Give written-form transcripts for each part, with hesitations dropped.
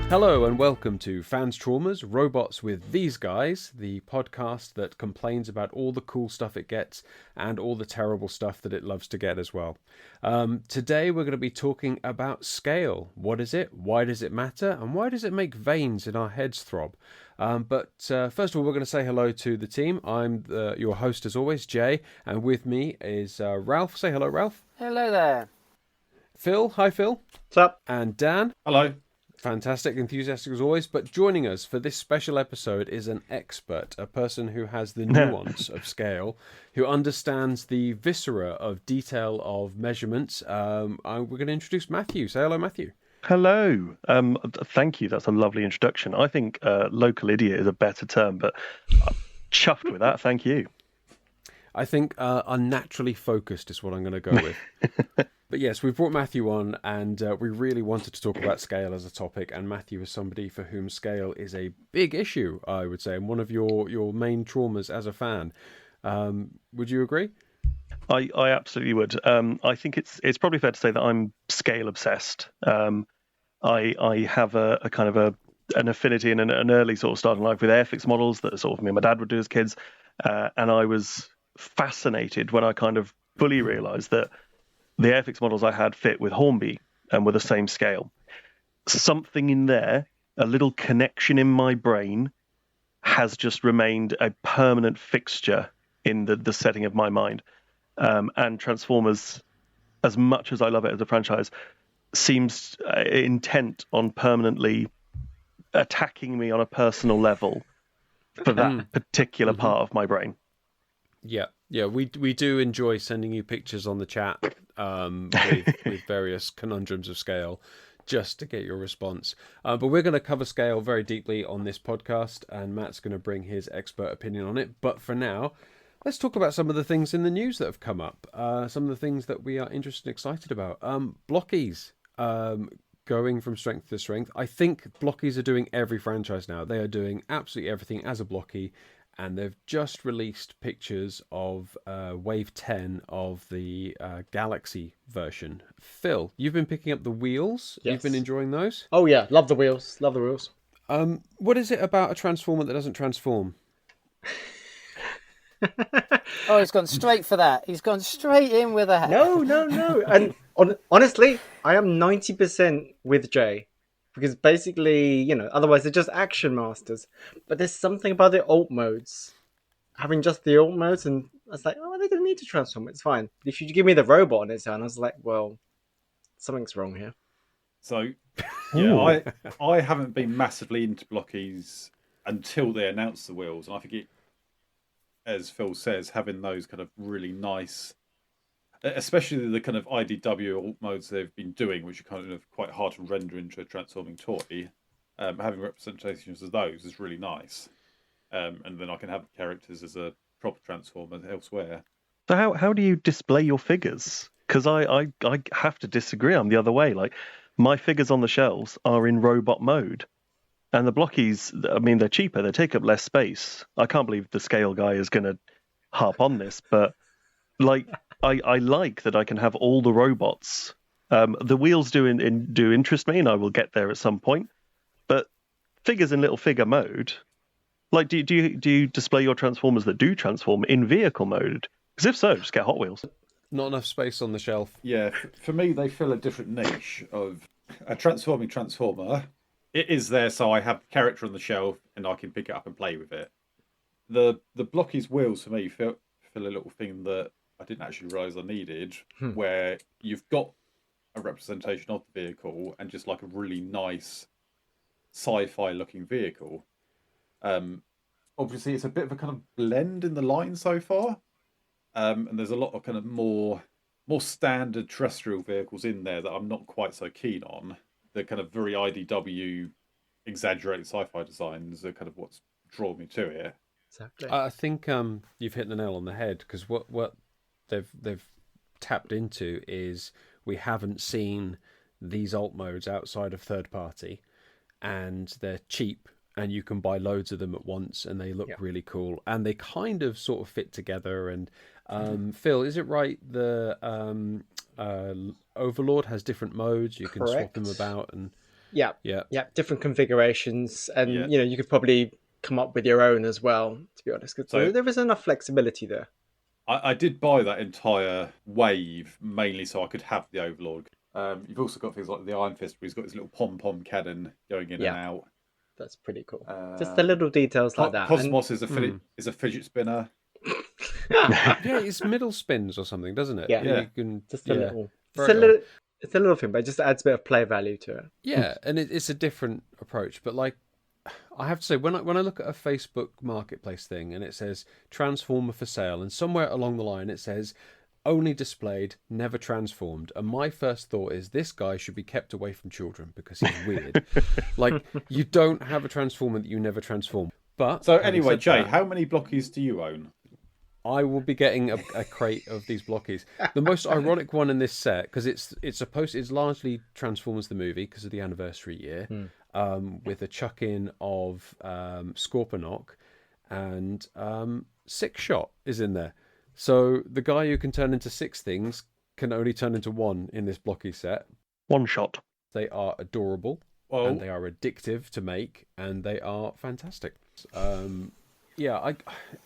Hello and welcome to Fans Traumas, Robots with These Guys, the podcast that complains about all the cool stuff it gets and all the terrible stuff that it loves to get as well. Today we're going to be talking about scale. What is it? Why does it matter? And why does it make veins in our heads throb? But first of all, we're going to say hello to the team. I'm your host as always, Jay, and with me is Ralph. Say hello, Ralph. Hello there. Phil. Hi, Phil. What's up? And Dan. Hello. Fantastic, enthusiastic as always. But joining us for this special episode is an expert, a person who has the nuance of scale, who understands the viscera of detail of measurements. We're going to introduce Matthew. Say hello, Matthew. Hello. Thank you. That's a lovely introduction. I think local idiot is a better term, but I'm chuffed with that. Thank you. I think unnaturally focused is what I'm going to go with. But yes, we've brought Matthew on, and we really wanted to talk about scale as a topic, and Matthew is somebody for whom scale is a big issue, I would say, and one of your main traumas as a fan. Would you agree? I absolutely would. I think it's probably fair to say that I'm scale obsessed. I have a kind of an affinity and an early sort of start in life with Airfix models that sort of me and my dad would do as kids, and I was fascinated when I kind of fully realised that the Airfix models I had fit with Hornby and were the same scale. Something in there, a little connection in my brain, has just remained a permanent fixture in the setting of my mind. And Transformers, as much as I love it as a franchise, seems intent on permanently attacking me on a personal level for that particular part of my brain. Yeah, we do enjoy sending you pictures on the chat with various conundrums of scale, just to get your response. But we're going to cover scale very deeply on this podcast, and Matt's going to bring his expert opinion on it. But for now, let's talk about some of the things in the news that have come up, some of the things that we are interested and excited about. Blockies going from strength to strength. I think Blockies are doing every franchise now. They are doing absolutely everything as a Blockie. And they've just released pictures of Wave 10 of the Galaxy version. Phil, you've been picking up the wheels. Yes. You've been enjoying those? Oh yeah, love the wheels. Love the wheels. What is it about a Transformer that doesn't transform? Oh, he's gone straight for that. He's gone straight in with that. No. And honestly, I am 90% with Jay. Because basically, otherwise they're just action masters. But there's something about the alt modes. Having just the alt modes, and I was like, oh, they don't need to transform. It's fine. If you give me the robot on its own, I was like, well, something's wrong here. So, yeah, I haven't been massively into Blockies until they announced the wheels. And I think it, as Phil says, having those kind of really nice, especially the kind of IDW alt modes they've been doing, which are kind of quite hard to render into a transforming toy, having representations of those is really nice. And then I can have characters as a proper transformer elsewhere. So how do you display your figures? Because I have to disagree. I'm the other way. Like, my figures on the shelves are in robot mode. And the Blockies, I mean, they're cheaper. They take up less space. I can't believe the scale guy is going to harp on this, but like, I like that I can have all the robots. The wheels do interest me, and I will get there at some point. But figures in little figure mode, like, do you display your Transformers that do transform in vehicle mode? Because if so, just get Hot Wheels. Not enough space on the shelf. Yeah, for me, they fill a different niche of a transforming Transformer. It is there, so I have the character on the shelf, and I can pick it up and play with it. The Blockies wheels, for me, fill a little thing that I didn't actually realise I needed, where you've got a representation of the vehicle and just like a really nice sci-fi looking vehicle. Obviously, it's a bit of a kind of blend in the line so far, and there's a lot of kind of more standard terrestrial vehicles in there that I'm not quite so keen on. The kind of very IDW exaggerated sci-fi designs are kind of what's drawn me to it. Exactly. I think you've hit the nail on the head, because what they've tapped into is we haven't seen these alt modes outside of third party, and they're cheap, and you can buy loads of them at once, and they look really cool, and they kind of sort of fit together. And Phil, is it right the Overlord has different modes? You can swap them about, and Yeah, Yeah. different configurations, and Yeah. you could probably come up with your own as well. To be honest, 'cause So- there is enough flexibility there. I did buy that entire wave mainly so I could have the Overlord. You've also got things like the Iron Fist, where he's got his little pom-pom cannon going in Yeah. and out. That's pretty cool. Just the little details like that. Cosmos is a fidget spinner. Yeah, it's middle spins or something, doesn't it? Yeah. You can, Just a yeah, little. very odd. It's a little thing, but it just adds a bit of play value to it. Yeah, and it's a different approach. But like, I have to say, when I look at a Facebook Marketplace thing and it says Transformer for sale, and somewhere along the line it says only displayed, never transformed, and my first thought is this guy should be kept away from children because he's weird. Like, you don't have a Transformer that you never transform. But So having anyway, said Jay, that, how many blockies do you own? I will be getting a crate of these blockies. The most ironic one in this set, because it's largely Transformers the movie because of the anniversary year, with a chuck in of Scorponok, and Six Shot is in there. So the guy who can turn into 6 things can only turn into 1 in this blocky set. One shot. They are adorable, Well, and they are addictive to make, and they are fantastic. Yeah,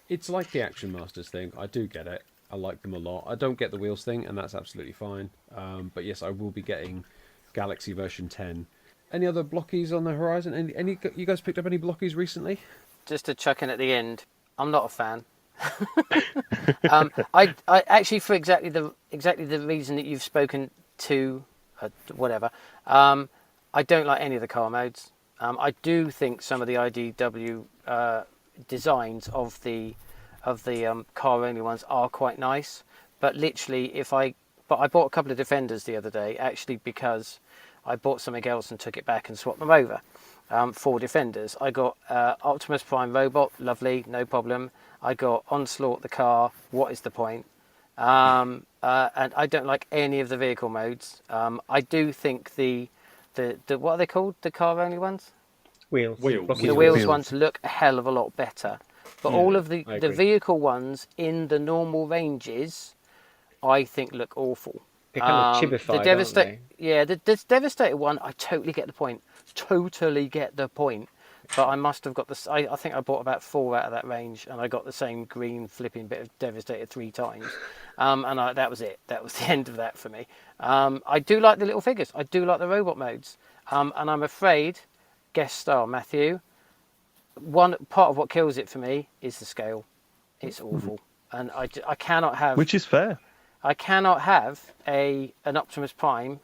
it's like the Action Masters thing. I do get it. I like them a lot. I don't get the wheels thing, and that's absolutely fine. But yes, I will be getting Galaxy version 10. Any other blockies on the horizon? Any you guys picked up any blockies recently? Just to chuck in at the end, I'm not a fan. I actually, for exactly the reason that you've spoken to, whatever. I don't like any of the car modes. I do think some of the IDW designs of the car only ones are quite nice, but literally I bought a couple of Defenders the other day actually because I bought something else and took it back and swapped them over. 4 Defenders. I got Optimus Prime Robot, lovely, no problem. I got Onslaught the car, what is the point? And I don't like any of the vehicle modes. I do think the what are they called? The car only ones? Wheels. Wheels. The wheels ones look a hell of a lot better. But all of the I agree. vehicle ones in the normal ranges, I think look awful. They're kind of chibified, aren't they? Yeah, the Devastator one, I totally get the point. Totally get the point. But I must have got this. I think I bought about 4 out of that range, and I got the same green flipping bit of Devastator 3 times. That was it. That was the end of that for me. I do like the little figures. I do like the robot modes. And I'm afraid, guest star Matthew, one part of what kills it for me is the scale. It's awful, and I cannot have. Which is fair. I cannot have an Optimus Prime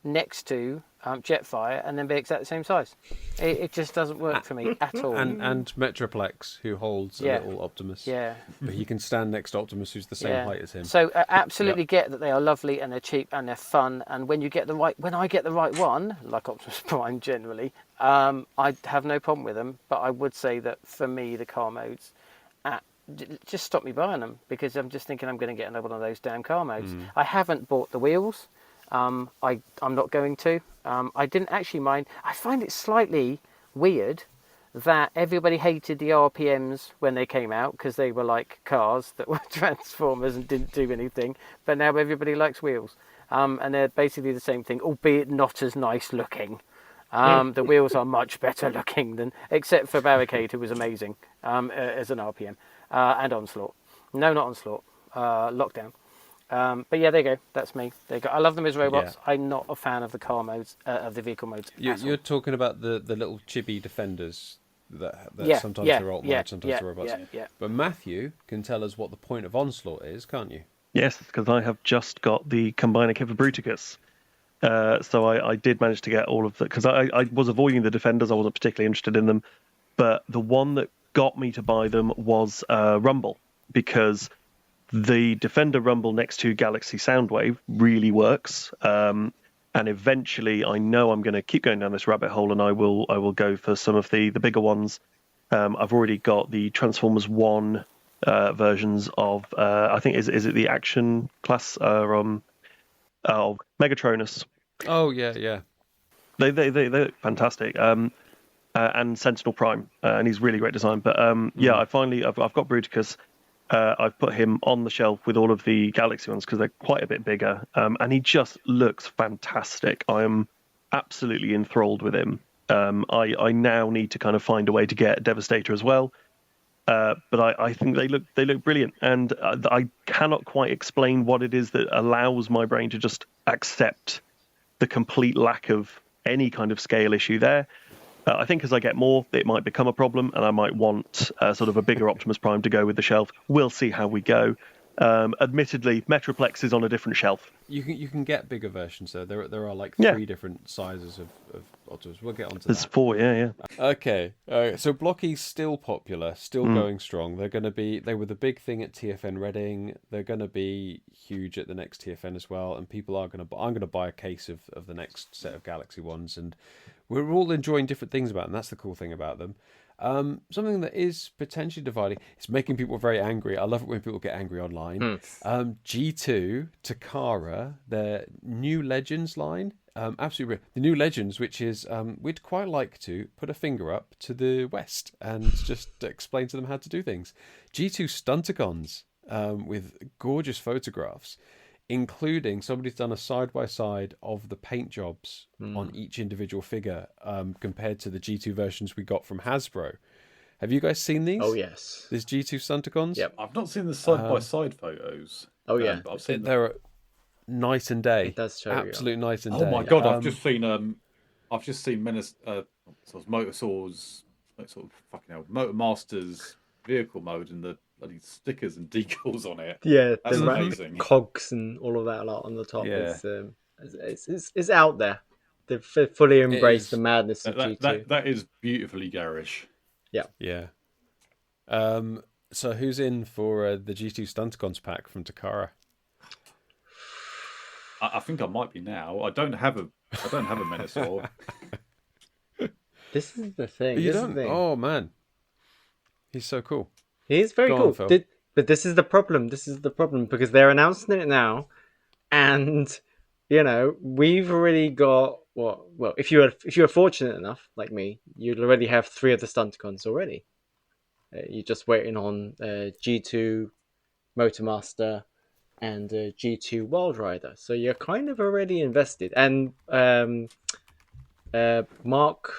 next to Jetfire and then be exactly the same size. It just doesn't work for me at all. And Metroplex, who holds a little Optimus. Yeah. But he can stand next to Optimus, who's the same height as him. So absolutely get that they are lovely and they're cheap and they're fun. And when I get the right one, like Optimus Prime generally, I have no problem with them. But I would say that for me, the car modes, just stop me buying them because I'm just thinking I'm going to get another one of those damn car modes. I haven't bought the wheels. I'm not going to. I didn't actually mind. I find it slightly weird that everybody hated the RPMs when they came out because they were like cars that were Transformers and didn't do anything. But now everybody likes wheels. And they're basically the same thing, albeit not as nice looking. The wheels are much better looking than, except for Barricade, who was amazing as an RPM, and Onslaught. No, not Onslaught. Lockdown. But yeah, there you go. That's me. There you go. I love them as robots. Yeah. I'm not a fan of the car modes, of the vehicle modes. You're talking about the little chibi Defenders that Yeah, sometimes yeah, they're alt yeah, mode, sometimes yeah, they're robots. yeah. But Matthew can tell us what the point of Onslaught is, can't you? Yes, because I have just got the Combiner Kit for Bruticus. So I did manage to get all of the... Because I was avoiding the Defenders. I wasn't particularly interested in them. But the one that got me to buy them was Rumble. Because the Defender Rumble next to Galaxy Soundwave really works. And eventually, I know I'm going to keep going down this rabbit hole, and I will go for some of the bigger ones. I've already got the Transformers 1 versions of, I think, is it the Action class of Megatronus. Oh, yeah. They're fantastic. And Sentinel Prime, and he's really great design. But I've got Bruticus. I've put him on the shelf with all of the Galaxy ones because they're quite a bit bigger, and he just looks fantastic. I am absolutely enthralled with him. I now need to kind of find a way to get Devastator as well. But I think they look brilliant, and I cannot quite explain what it is that allows my brain to just accept the complete lack of any kind of scale issue there. I think as I get more, it might become a problem, and I might want sort of a bigger Optimus Prime to go with the shelf. We'll see how we go. Admittedly, Metroplex is on a different shelf. You can get bigger versions though. There are like 3 different sizes of Optimus. We'll get onto There's that. 4, yeah. Okay, so Blocky's still popular, still going strong. They were the big thing at TFN Reading. They're gonna be huge at the next TFN as well, and I'm gonna buy a case of the next set of Galaxy ones, and we're all enjoying different things about them. That's the cool thing about them. Something that is potentially dividing. It's making people very angry. I love it when people get angry online. G2, Takara, their new Legends line. Absolutely, the new Legends, which is we'd quite like to put a finger up to the West and just explain to them how to do things. G2 Stunticons with gorgeous photographs, including somebody's done a side-by-side of the paint jobs on each individual figure compared to the G2 versions we got from Hasbro. Have you guys seen these? Oh, yes. These G2 Stunticons? Yep. I've not seen the side-by-side photos. Oh, yeah. But I've seen them. They're night and day. It does show, absolute night and day. Oh my god! I've just seen Motorsaws, sort of fucking hell, Motor Masters vehicle mode and the bloody stickers and decals on it. Yeah, That's the amazing. cogs and all of that lot on the top. Yeah. It's out there. They've fully embraced the madness of G2. That is beautifully garish. Yeah. So who's in for the G2 Stunticons pack from Takara? I think I might be now. I don't have a Menasor. This is the thing. You this don't? Is the thing. Oh man, he's so cool. He's very Go cool. on, Phil. But this is the problem. This is the problem because they're announcing it now, and we've already got what? Well, if you're fortunate enough, like me, you'll already have 3 of the Stunticons already. You're just waiting on G2 Motormaster and G2 Wild Rider, so you're kind of already invested. And Mark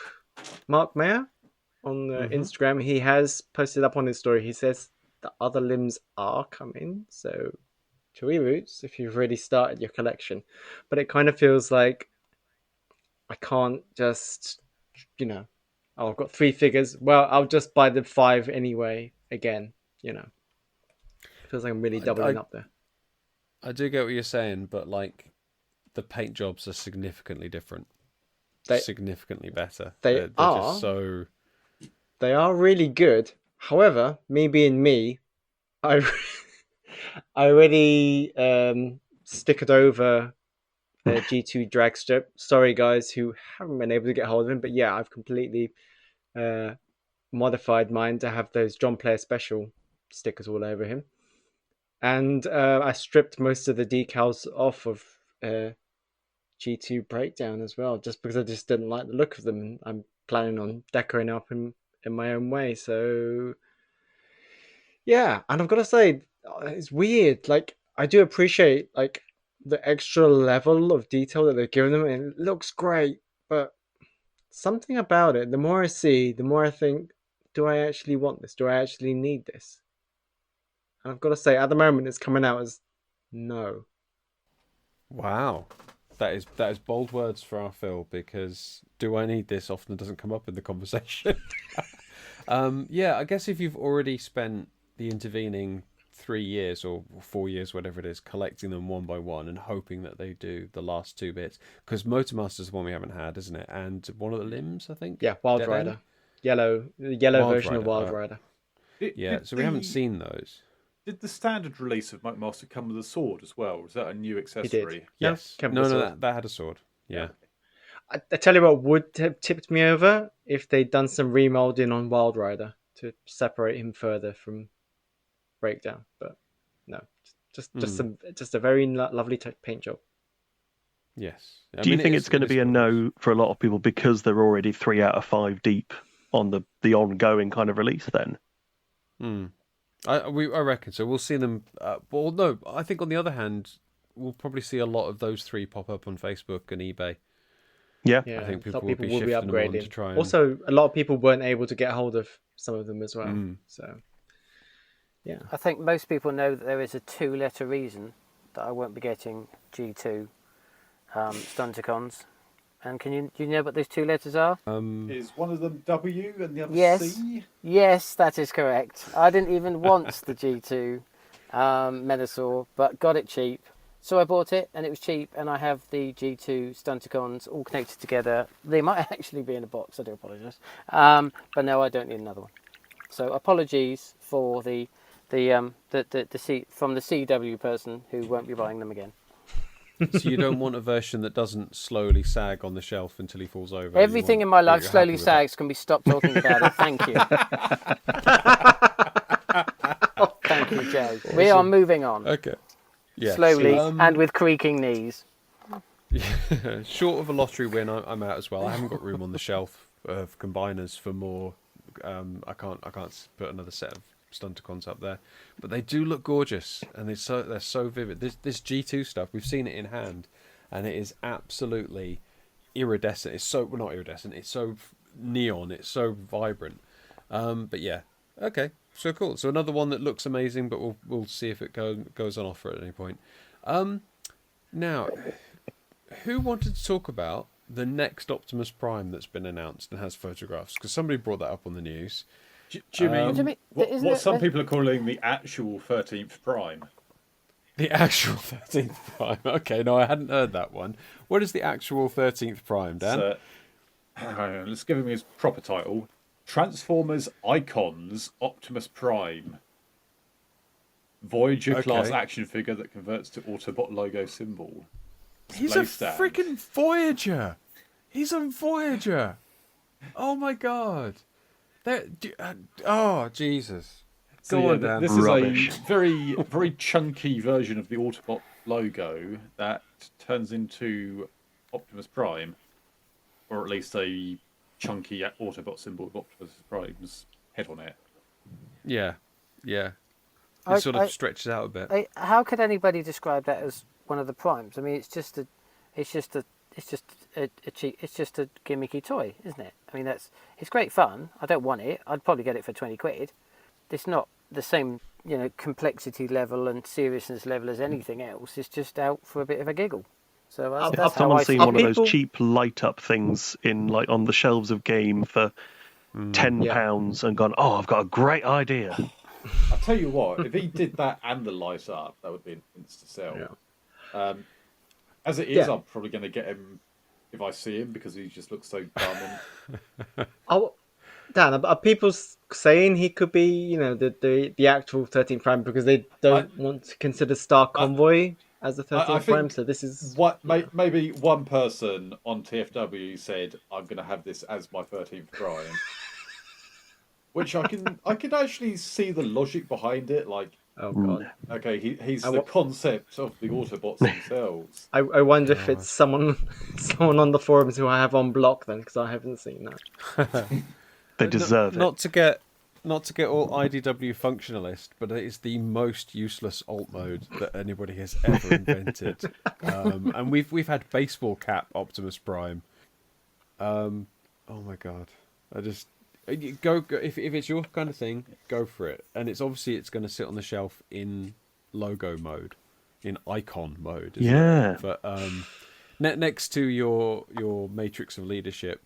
Mayer on Instagram, he has posted up on his story. He says the other limbs are coming, so Chewy Roots if you've already started your collection. But it kind of feels like I can't just, I've got 3 figures. Well, I'll just buy the 5 anyway. Again, It feels like I'm really doubling up there. I do get what you're saying, but like the paint jobs are significantly different. Significantly better. They're are. Just so. They are really good. However, me being me, I already stickered over G2 Dragstrip. Sorry, guys who haven't been able to get hold of him, but yeah, I've completely modified mine to have those John Player Special stickers all over him. And I stripped most of the decals off of G2 Breakdown as well, just because I just didn't like the look of them. And I'm planning on decorating up in my own way. So, yeah. And I've got to say, it's weird. Like, I do appreciate, like, the extra level of detail that they're giving them. And it looks great. But something about it, the more I see, the more I think, do I actually want this? Do I actually need this? And I've got to say, at the moment, it's coming out as no. Wow, that is bold words for our Phil, because do I need this often doesn't come up in the conversation. Yeah, I guess if you've already spent the intervening 3 years or 4 years, whatever it is, collecting them one by one and hoping that they do the last 2 bits, because Motormaster's the one we haven't had, isn't it? And one of the limbs, I think. Yeah, Wild Dead Rider. End? The yellow Wild version of Rider, Wild Rider. So we haven't seen those. Did the standard release of Motormaster come with a sword as well? Was that a new accessory? Yes. came No, with a no, sword. that had a sword. Yeah. I tell you what would have tipped me over if they'd done some remolding on Wild Rider to separate him further from Breakdown. But no, just a very lovely paint job. Yes. Do you think it's going to be a no for a lot of people because they're already 3 out of 5 deep on the ongoing kind of release then? I reckon so. We'll see them. Well, no, I think on the other hand, we'll probably see a lot of those 3 pop up on Facebook and eBay. Yeah. Yeah, I think a lot people of will be will be shifting them on to upgrading. try and. Also, a lot of people weren't able to get hold of some of them as well. So, yeah. I think most people know that there is a 2-letter reason that I won't be getting G2 Stunticons. And do you know what those 2 letters are? Is one of them W and the other Yes. C? Yes, that is correct. I didn't even want the G2 Menasor, but got it cheap. So I bought it, and it was cheap, and I have the G2 Stunticons all connected together. They might actually be in a box, I do apologise. But no, I don't need another one. So apologies for the from the CW person who won't be buying them again. So you don't want a version that doesn't slowly sag on the shelf until he falls over. Everything in my life you're happy slowly with it. sags. Can we stop talking about it? Thank you. Thank you, Joe. We are moving on. Okay. Yeah. Slowly and with creaking knees. Short of a lottery win, I'm out as well. I haven't got room on the shelf of combiners for more. I can't put another set of Stunticons up there, but they do look gorgeous, and they're so vivid. This G2 stuff, we've seen it in hand, and it is absolutely iridescent. It's so not iridescent. It's so neon. It's so vibrant. But yeah, okay, so cool. So another one that looks amazing, but we'll see if it goes on offer at any point. Now, who wanted to talk about the next Optimus Prime that's been announced and has photographs? Because somebody brought that up on the news. Do you mean What do you mean? Isn't what it- some people are calling the actual 13th Prime? The actual 13th Prime. Okay, no, I hadn't heard that one. What is the actual 13th Prime, Dan? So, hang on, let's give him his proper title. Transformers Icons Optimus Prime. Voyager class Okay. action figure that converts to Autobot logo symbol. He's a Display stand. freaking Voyager. He's a Voyager. Oh my god. Oh Jesus. So, Go on, yeah, Dan. this Rubbish. is a very, very chunky version of the Autobot logo that turns into Optimus Prime, or at least a chunky Autobot symbol with Optimus Prime's head on it. Yeah. It I- sort of stretches out a bit. How could anybody describe that as one of the primes? I mean, it's just a gimmicky toy, isn't it? I mean, it's great fun. I don't want it. I'd probably get it for 20 quid. It's not the same, complexity level and seriousness level as anything else. It's just out for a bit of a giggle. So that's how I Someone's see seen it. one of people- those cheap light up things on the shelves of Game for £10 and gone, oh, I've got a great idea. I'll tell you what, if he did that and the light up, that would be an insta sell. Yeah. As it is, Yeah. I'm probably going to get him if I see him because he just looks so dumb. And Oh, Dan, are people saying he could be, the actual 13th Prime because they don't want to consider Star Convoy as the 13th Prime? think So this is maybe one person on TFW said, "I'm going to have this as my 13th Prime," which I can actually see the logic behind it. Like, oh god, okay, he's the concept of the Autobots themselves. I wonder if it's someone on the forums who I have on block then because I haven't seen that. They deserve it. Not to get all IDW functionalist, but it is the most useless alt mode that anybody has ever invented. And we've had baseball cap Optimus Prime. Oh my god! I just go if it's your kind of thing, go for it. And it's going to sit on the shelf in logo mode, in icon mode. Isn't Yeah. it? But next to your Matrix of Leadership.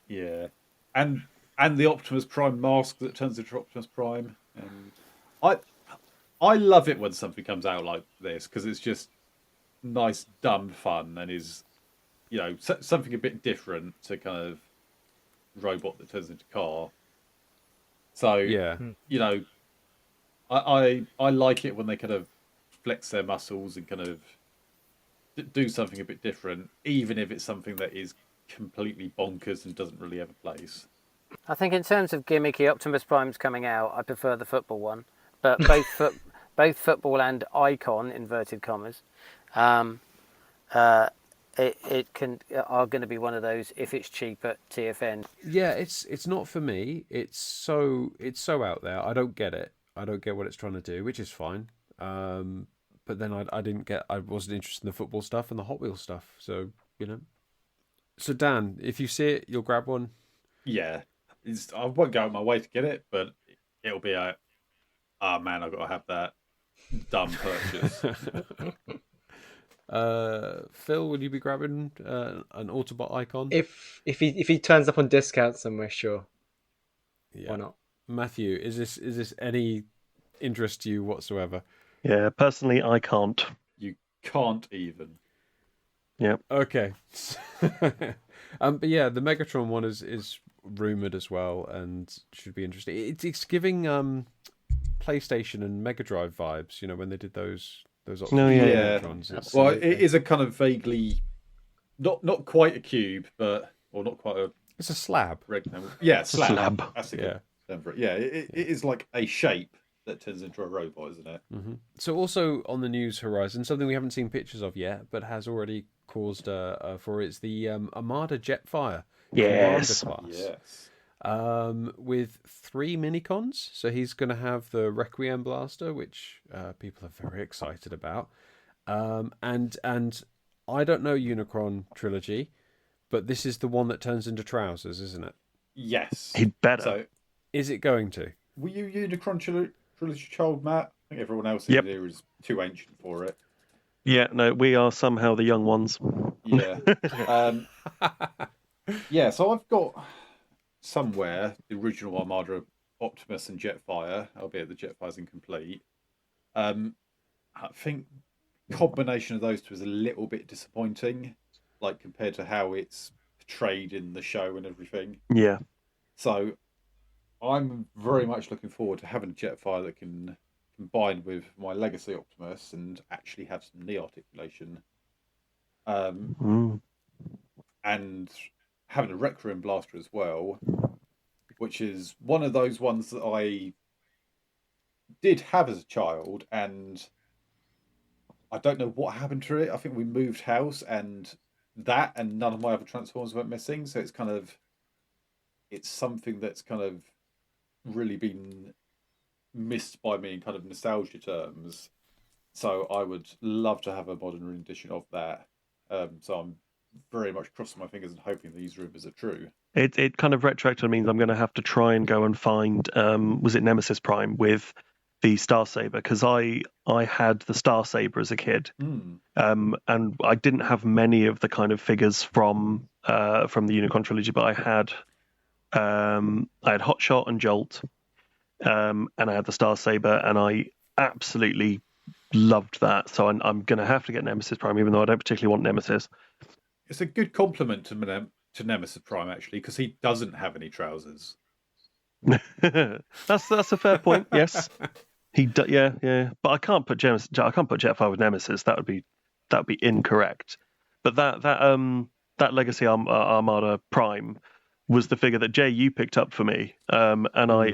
Yeah, and the Optimus Prime mask that turns into Optimus Prime. And I love it when something comes out like this because it's just nice, dumb fun and is, something a bit different to kind of robot that turns into car. So Yeah. I like it when they kind of flex their muscles and kind of do something a bit different, even if it's something that is completely bonkers and doesn't really have a place. I think in terms of gimmicky, Optimus Prime's coming out. I prefer the football one, but both football and icon inverted commas, it are going to be one of those if it's cheap at TFN. Yeah, it's not for me. It's so out there. I don't get it. I don't get what it's trying to do, which is fine. But then I wasn't interested in the football stuff and the Hot Wheels stuff. So So Dan, if you see it, you'll grab one. Yeah, I won't go out of my way to get it, but it'll be man, I've got to have that dumb purchase. Phil, will you be grabbing an Autobot icon? If he turns up on discount somewhere, sure. Yeah. Why not? Matthew, is this any interest to you whatsoever? Yeah, personally, I can't. You can't even. Yeah. Okay. But yeah, the Megatron one is rumored as well and should be interesting. It's giving PlayStation and Mega Drive vibes. You know, when they did those Optimus yeah. Megatrons. Well, it is a kind of vaguely not quite a cube, or not quite a. It's a slab. Rectangle. Yeah, slab. That's a yeah. good term for it. Yeah, it is like a shape that turns into a robot, isn't it? Mm-hmm. So also on the news horizon, something we haven't seen pictures of yet, but has already caused for it's the Armada Jetfire Yes. Commander class. Yes. With 3 minicons. So he's going to have the Requiem Blaster, which people are very excited about. And I don't know Unicron Trilogy, but this is the one that turns into trousers, isn't it? Yes. He'd better. So, is it going to? were you Unicron Trilogy child, Matt? I think everyone else Yep. in here is too ancient for it. Yeah, no, we are somehow the young ones. Yeah. Yeah, so I've got somewhere the original Armada Optimus and Jetfire, albeit the Jetfire's incomplete. I think combination of those two is a little bit disappointing, like compared to how it's portrayed in the show and everything. Yeah. So I'm very much looking forward to having a Jetfire that can combine with my Legacy Optimus and actually have some knee articulation. And having a Requiem Blaster as well, which is one of those ones that I did have as a child, and I don't know what happened to it. I think we moved house, and none of my other Transformers went missing. So it's something that's kind of really been missed by me in kind of nostalgia terms. So I would love to have a modern rendition of that. So I'm very much crossing my fingers and hoping these rumours are true. It kind of retroactively means I'm going to have to try and go and find was it Nemesis Prime with the Star Saber, because I had the Star Saber as a kid, and I didn't have many of the kind of figures from the Unicron trilogy, but I had Hotshot and Jolt, and I had the Star Saber, and I absolutely loved that. So I'm going to have to get Nemesis Prime, even though I don't particularly want Nemesis. It's a good compliment to Nemesis Prime, actually, because he doesn't have any trousers. That's a fair point. Yes, yeah. But I can't put Jetfire with Nemesis. That would be incorrect. But that Legacy Armada Prime was the figure that Jay, you picked up for me, and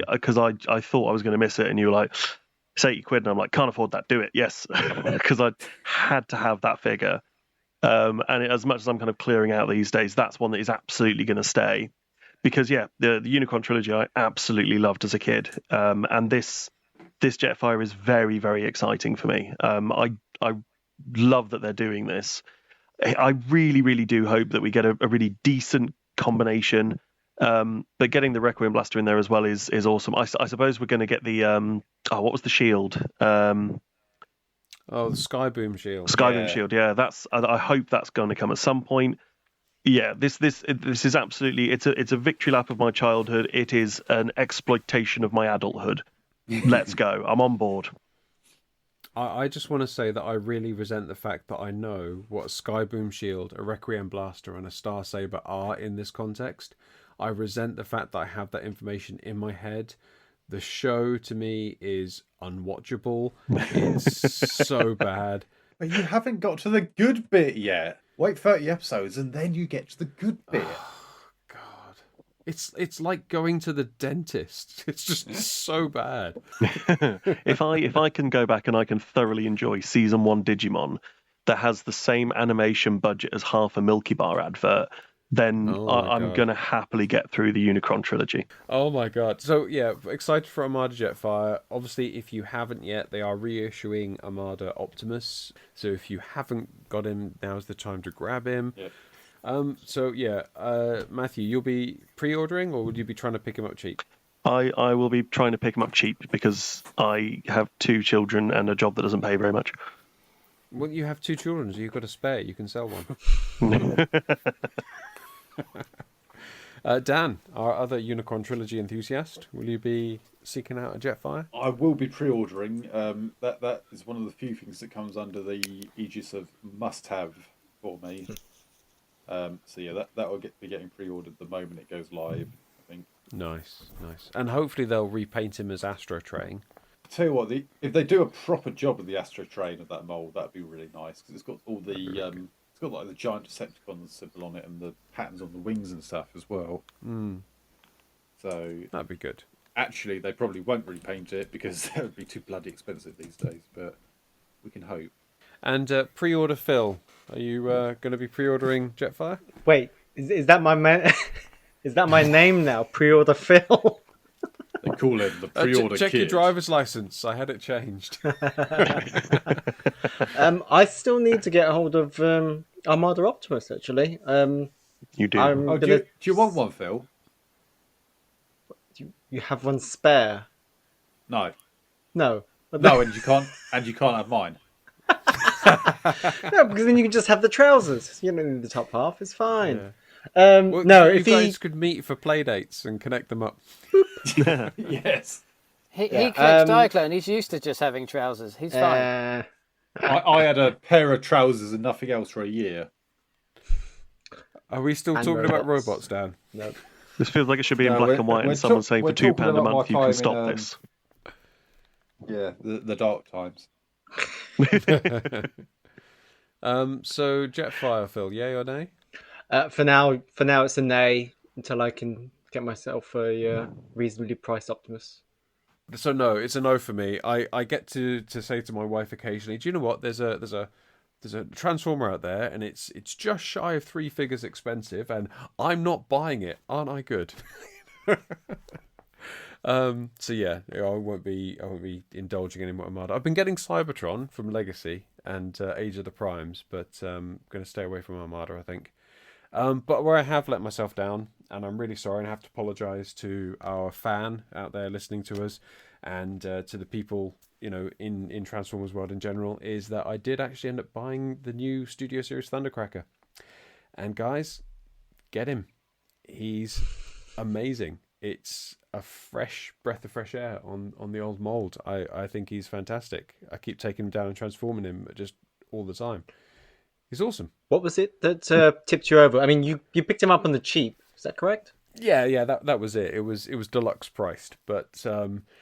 because I thought I was going to miss it, and you were like, it's £80, and I'm like, can't afford that. Do it, yes, because I had to have that figure. And as much as I'm kind of clearing out these days, that's one that is absolutely going to stay, because the Unicron trilogy I absolutely loved as a kid, and this Jetfire is very, very exciting for me. I love that they're doing this. I really, really do hope that we get a really decent combination. But getting the Requiem Blaster in there as well is awesome. I suppose we're going to get the what was the shield? The Skyboom shield. Skyboom shield. Yeah, I hope that's going to come at some point. Yeah, this is absolutely it's a victory lap of my childhood. It is an exploitation of my adulthood. Let's go. I'm on board. I just want to say that I really resent the fact that I know what a Skyboom shield, a Requiem Blaster, and a Star Saber are in this context. I resent the fact that I have that information in my head. The show to me is unwatchable. It's so bad. But you haven't got to the good bit yet. Wait 30 episodes and then you get to the good bit. God. It's like going to the dentist. It's just so bad. If I can go back and I can thoroughly enjoy season 1 Digimon that has the same animation budget as half a Milky Bar advert, then I'm going to happily get through the Unicron trilogy. Oh my god. So yeah, excited for Armada Jetfire. Obviously, if you haven't yet, they are reissuing Armada Optimus. So if you haven't got him, now's the time to grab him. Yep. So yeah, Matthew, you'll be pre-ordering, or would you be trying to pick him up cheap? I will be trying to pick them up cheap because I have 2 children and a job that doesn't pay very much. Well, you have 2 children, so you've got a spare. You can sell one. Dan, our other Unicorn Trilogy enthusiast, will you be seeking out a Jetfire? I will be pre-ordering. That is one of the few things that comes under the aegis of must-have for me. So yeah, that will be getting pre-ordered the moment it goes live, I think. Nice. And hopefully they'll repaint him as Astro Train. Tell you what, if they do a proper job of the Astro Train of that mold, that'd be really nice because it's got all the it's got like the giant Decepticon symbol on it and the patterns on the wings and stuff as well. So That'd be good. actually, they probably won't repaint it because that would be too bloody expensive these days. But we can hope. And pre-order Phil, are you going to be pre-ordering Jetfire? Wait, is that my man? Is that my name now? Pre-order Phil. They call him the pre-order check kid. your driver's license. I had it changed. I still need to get a hold of Armada Optimus. Actually, You do. Oh, do you want one, Phil? You have one spare? No, No. no, and you can't have mine. No, because then you can just have the trousers. You don't need the top half. It's fine. Yeah. No, Well, if you he guys could meet for play dates and connect them up. Yes. He Yeah, collects Diaclone. He's used to just having trousers. He's fine. I had a pair of trousers and nothing else for a year. Are we still And talking about robots. robots, Dan? no. This feels like it should be in No, black we're- and white, we're and someone saying we're for £2 talking a about month you my can time stop in, this. Yeah, the dark times. So Jetfire, Phil, yay or nay? For now, it's a nay until I can get myself a reasonably priced Optimus. So no, it's a no for me. I get to say to my wife occasionally, do you know what? There's a Transformer out there, and it's just shy of 3 figures expensive, and I'm not buying it. Aren't I good? So yeah, I won't be indulging any more Armada. I've been getting Cybertron from Legacy and Age of the Primes, but I'm going to stay away from Armada, I think. But where I have let myself down, and I'm really sorry, and I have to apologise to our fan out there listening to us, and to the people in Transformers world in general, is that I did actually end up buying the new Studio Series Thundercracker. And guys, get him. He's amazing. It's a fresh breath of fresh air on the old mold. I think he's fantastic. I keep taking him down and transforming him just all the time. He's awesome. What was it that tipped you over? I mean, you picked him up on the cheap. Is that correct? Yeah, that was it. It was deluxe priced, but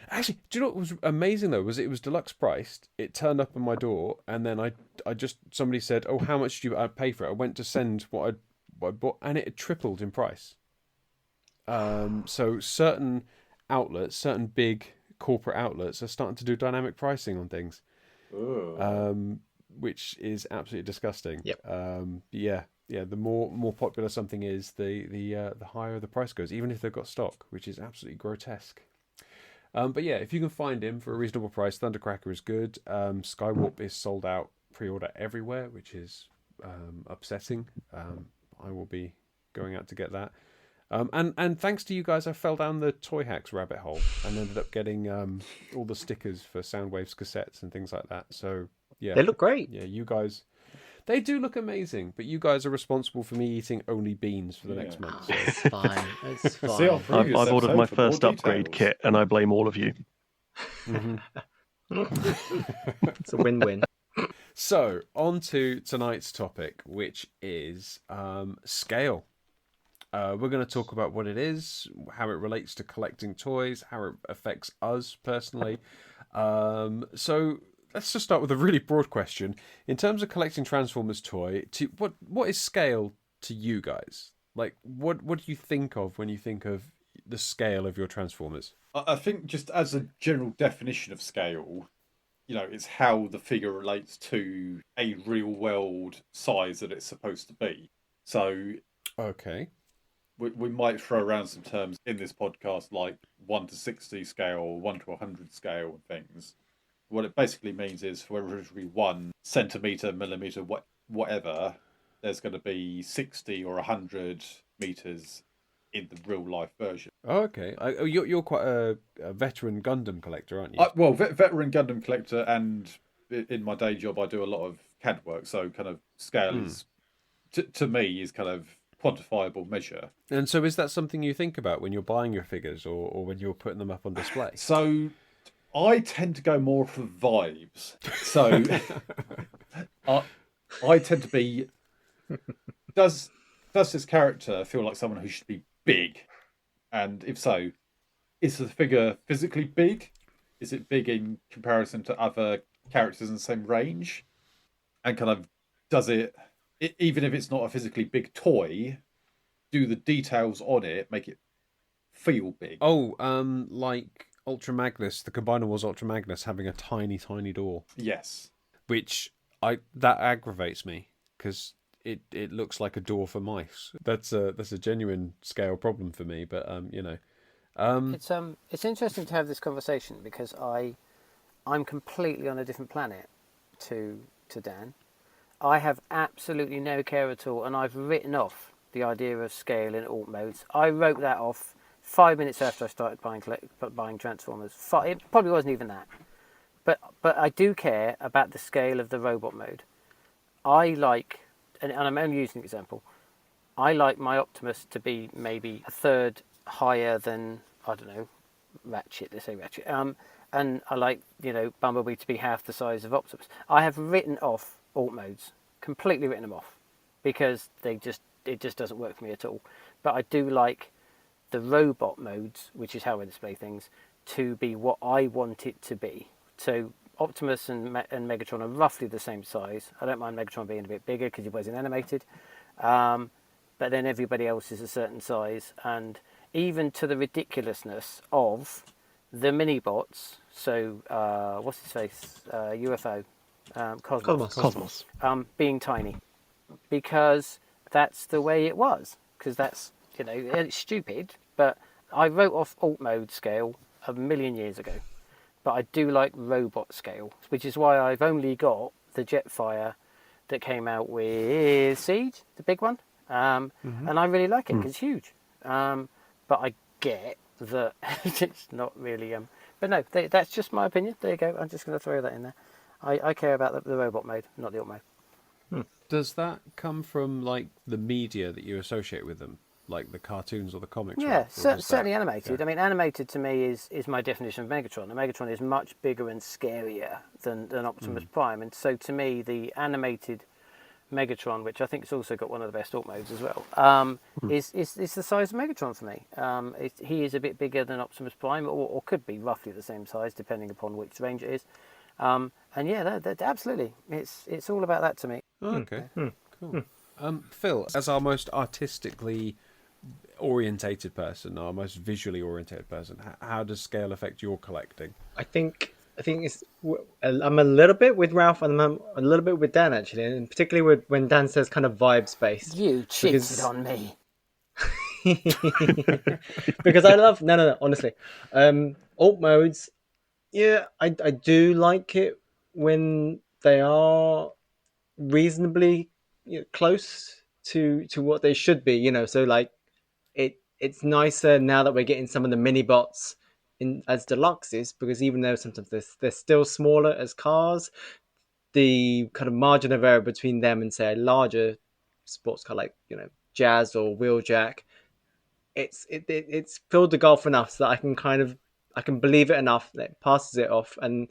actually, do you know what was amazing though? Was it was deluxe priced. It turned up on my door, and then I just somebody said, "Oh, how much do you pay for it?" I went to send what I bought, and it had tripled in price. So certain outlets, certain big corporate outlets, are starting to do dynamic pricing on things, which is absolutely disgusting. Yep. Yeah. The more popular something is, the higher the price goes, even if they've got stock, which is absolutely grotesque. But yeah, if you can find him for a reasonable price, Thundercracker is good. Skywarp is sold out pre-order everywhere, which is upsetting. I will be going out to get that. And thanks to you guys, I fell down the Toy Hacks rabbit hole and ended up getting all the stickers for Soundwaves cassettes and things like that. So yeah, They look great. yeah, you guys, they do look amazing, but you guys are responsible for me eating only beans for the next month. So. It's fine. It's fine. See our previous I've ordered episode my for more first upgrade details. kit, and I blame all of you. It's a win-win. So on to tonight's topic, which is scale. We're going to talk about what it is, how it relates to collecting toys, how it affects us personally. So let's just start with a really broad question. In terms of collecting Transformers toy, what is scale to you guys? Like, what do you think of when you think of the scale of your Transformers? I think just as a general definition of scale, it's how the figure relates to a real world size that it's supposed to be. So Okay. we might throw around some terms in this podcast like 1 to 60 scale, or 1 to 100 scale and things. What it basically means is for every 1 centimetre, millimetre, whatever, there's going to be 60 or 100 meters in the real life version. Oh, okay. You're quite a veteran Gundam collector, aren't you? Well, veteran Gundam collector, and in my day job, I do a lot of CAD work. So, kind of scale is to me is kind of quantifiable measure. And so, is that something you think about when you're buying your figures, or when you're putting them up on display? So, I tend to go more for vibes. So, I tend to be. Does this character feel like someone who should be big? And if so, is the figure physically big? Is it big in comparison to other characters in the same range? And kind of does it, even if it's not a physically big toy, do the details on it make it feel big? Oh, like Ultra Magnus, the Combiner Wars Ultra Magnus having a tiny, tiny door. Yes. Which that aggravates me because it looks like a door for mice. That's a genuine scale problem for me. But It's interesting to have this conversation because I'm completely on a different planet to Dan. I have absolutely no care at all, and I've written off the idea of scale in alt modes. I wrote that off 5 minutes after I started buying Transformers. It probably wasn't even that, but I do care about the scale of the robot mode. I like, and I'm only using an example. I like my Optimus to be maybe a third higher than, I don't know, Ratchet. They say Ratchet. And I like, Bumblebee to be half the size of Optimus. I have written off alt modes, completely written them off, because it just doesn't work for me at all. But I do like the robot modes, which is how I display things, to be what I want it to be. So Optimus and Megatron are roughly the same size. I don't mind Megatron being a bit bigger because he wasn't animated. But then everybody else is a certain size. And even to the ridiculousness of the mini-bots, so what's his face? UFO. Cosmos. Being tiny. Because that's the way it was. Because that's, it's stupid. But I wrote off alt mode scale a million years ago. But I do like robot scale, which is why I've only got the Jetfire that came out with Siege, the big one. And I really like it because it's huge. But I get that it's not really... But no, that's just my opinion. There you go. I'm just going to throw that in there. I care about the robot mode, not the alt mode. Does that come from like the media that you associate with them, like the cartoons or the comics? Yeah, right? certainly animated. Yeah. I mean, animated to me is my definition of Megatron. And Megatron is much bigger and scarier than Optimus Prime. And so to me, the animated Megatron, which I think has also got one of the best alt modes as well, is the size of Megatron for me. He is a bit bigger than Optimus Prime, or could be roughly the same size, depending upon which range it is. And yeah, that absolutely, it's all about that to me. Oh, okay, cool. Phil, as our most artistically orientated person, our most visually orientated person, how does scale affect your collecting? I think it's, I'm a little bit with Ralph and I'm a little bit with Dan actually, and particularly when Dan says kind of vibes based. You cheated on me. Because I love no honestly, alt modes. Yeah, I do like it when they are reasonably close to what they should be. So like it's nicer now that we're getting some of the mini bots in as deluxes, because even though sometimes they're still smaller as cars, the kind of margin of error between them and say a larger sports car like Jazz or Wheeljack, it's filled the gulf enough so that I can believe it enough that it passes it off, and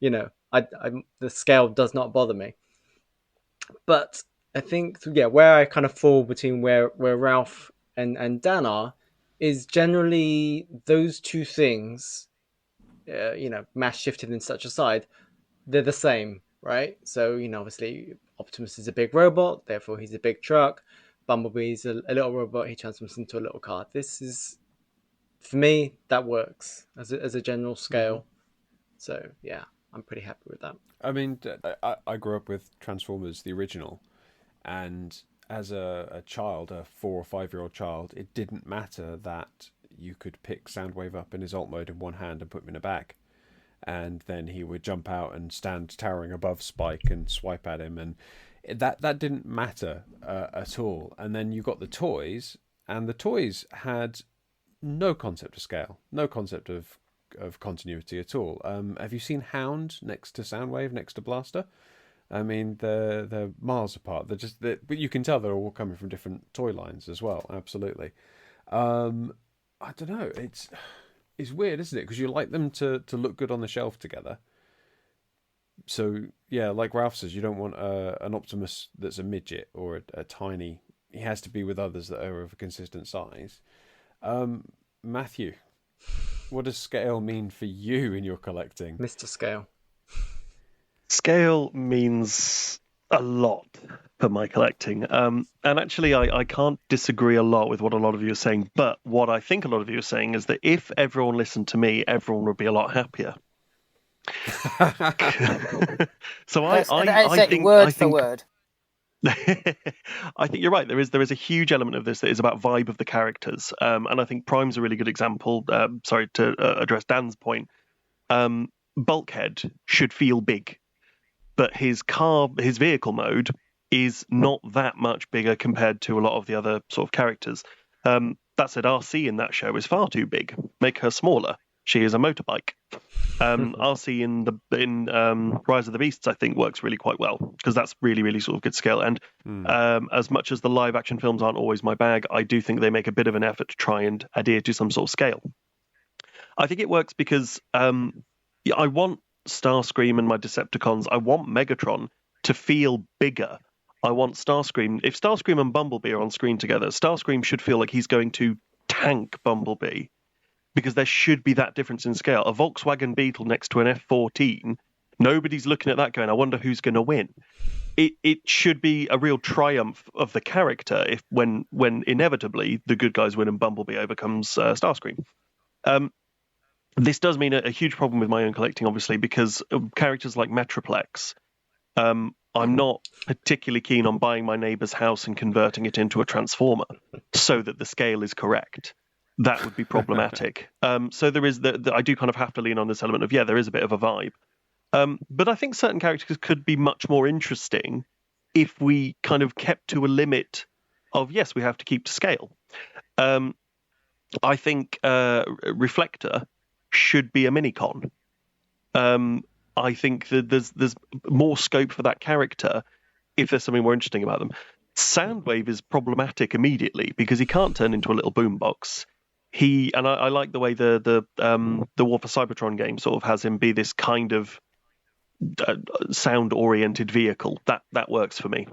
the scale does not bother me. But I think where I kind of fall between where Ralph and Dan are is generally those two things, mass shifted and such aside, they're the same, right? So, obviously Optimus is a big robot, therefore he's a big truck. Bumblebee's a little robot, he transforms into a little car. This is, for me, that works as a general scale. So, yeah, I'm pretty happy with that. I mean, I grew up with Transformers, the original, and as a child, a 4 or 5 year old child, it didn't matter that you could pick Soundwave up in his alt mode in one hand and put him in a bag, and then he would jump out and stand towering above Spike and swipe at him, and that didn't matter at all. And then you got the toys, and the toys had no concept of scale, no concept of continuity at all. Have you seen Hound next to Soundwave, next to Blaster? I mean, they're miles apart. But you can tell they're all coming from different toy lines as well. Absolutely. I don't know. It's weird, isn't it? Because you like them to look good on the shelf together. So yeah, like Ralph says, you don't want an Optimus that's a midget or a tiny. He has to be with others that are of a consistent size. Matthew, what does scale mean for you in your collecting? Mr. Scale. Scale means a lot for my collecting. And actually, I can't disagree a lot with what a lot of you are saying. But what I think a lot of you are saying is that if everyone listened to me, everyone would be a lot happier. So I think word for word. I think you're right. There is a huge element of this that is about vibe of the characters, and I think Prime's a really good example. Sorry to address Dan's point. Bulkhead should feel big, but his vehicle mode is not that much bigger compared to a lot of the other sort of characters. That said, RC in that show is far too big. Make her smaller. She is a motorbike. RC in Rise of the Beasts, I think, works really quite well because that's really, really sort of good scale. And as much as the live action films aren't always my bag, I do think they make a bit of an effort to try and adhere to some sort of scale. I think it works because I want Starscream and my Decepticons, I want Megatron to feel bigger. I want Starscream. If Starscream and Bumblebee are on screen together, Starscream should feel like he's going to tank Bumblebee. Because there should be that difference in scale. A Volkswagen Beetle next to an F-14, nobody's looking at that going, I wonder who's going to win. It should be a real triumph of the character when inevitably the good guys win and Bumblebee overcomes Starscream. This does mean a huge problem with my own collecting, obviously, because characters like Metroplex, I'm not particularly keen on buying my neighbour's house and converting it into a Transformer so that the scale is correct. That would be problematic. So there is I do kind of have to lean on this element of, there is a bit of a vibe. But I think certain characters could be much more interesting if we kind of kept to a limit of, yes, we have to keep to scale. I think Reflector should be a Minicon. I think that there's more scope for that character if there's something more interesting about them. Soundwave is problematic immediately because he can't turn into a little boombox. I like the way the War for Cybertron game sort of has him be this kind of sound-oriented vehicle. That works for me.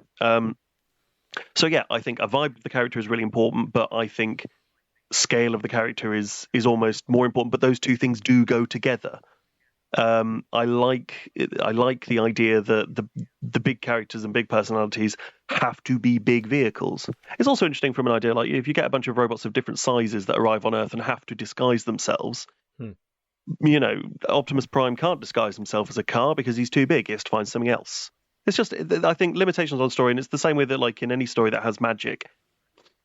So yeah, I think a vibe of the character is really important, but I think scale of the character is almost more important. But those two things do go together. I like the idea that the big characters and big personalities have to be big vehicles. It's also interesting from an idea like if you get a bunch of robots of different sizes that arrive on Earth and have to disguise themselves, Optimus Prime can't disguise himself as a car because he's too big. He has to find something else. It's just, I think, limitations on story, and it's the same way that like in any story that has magic,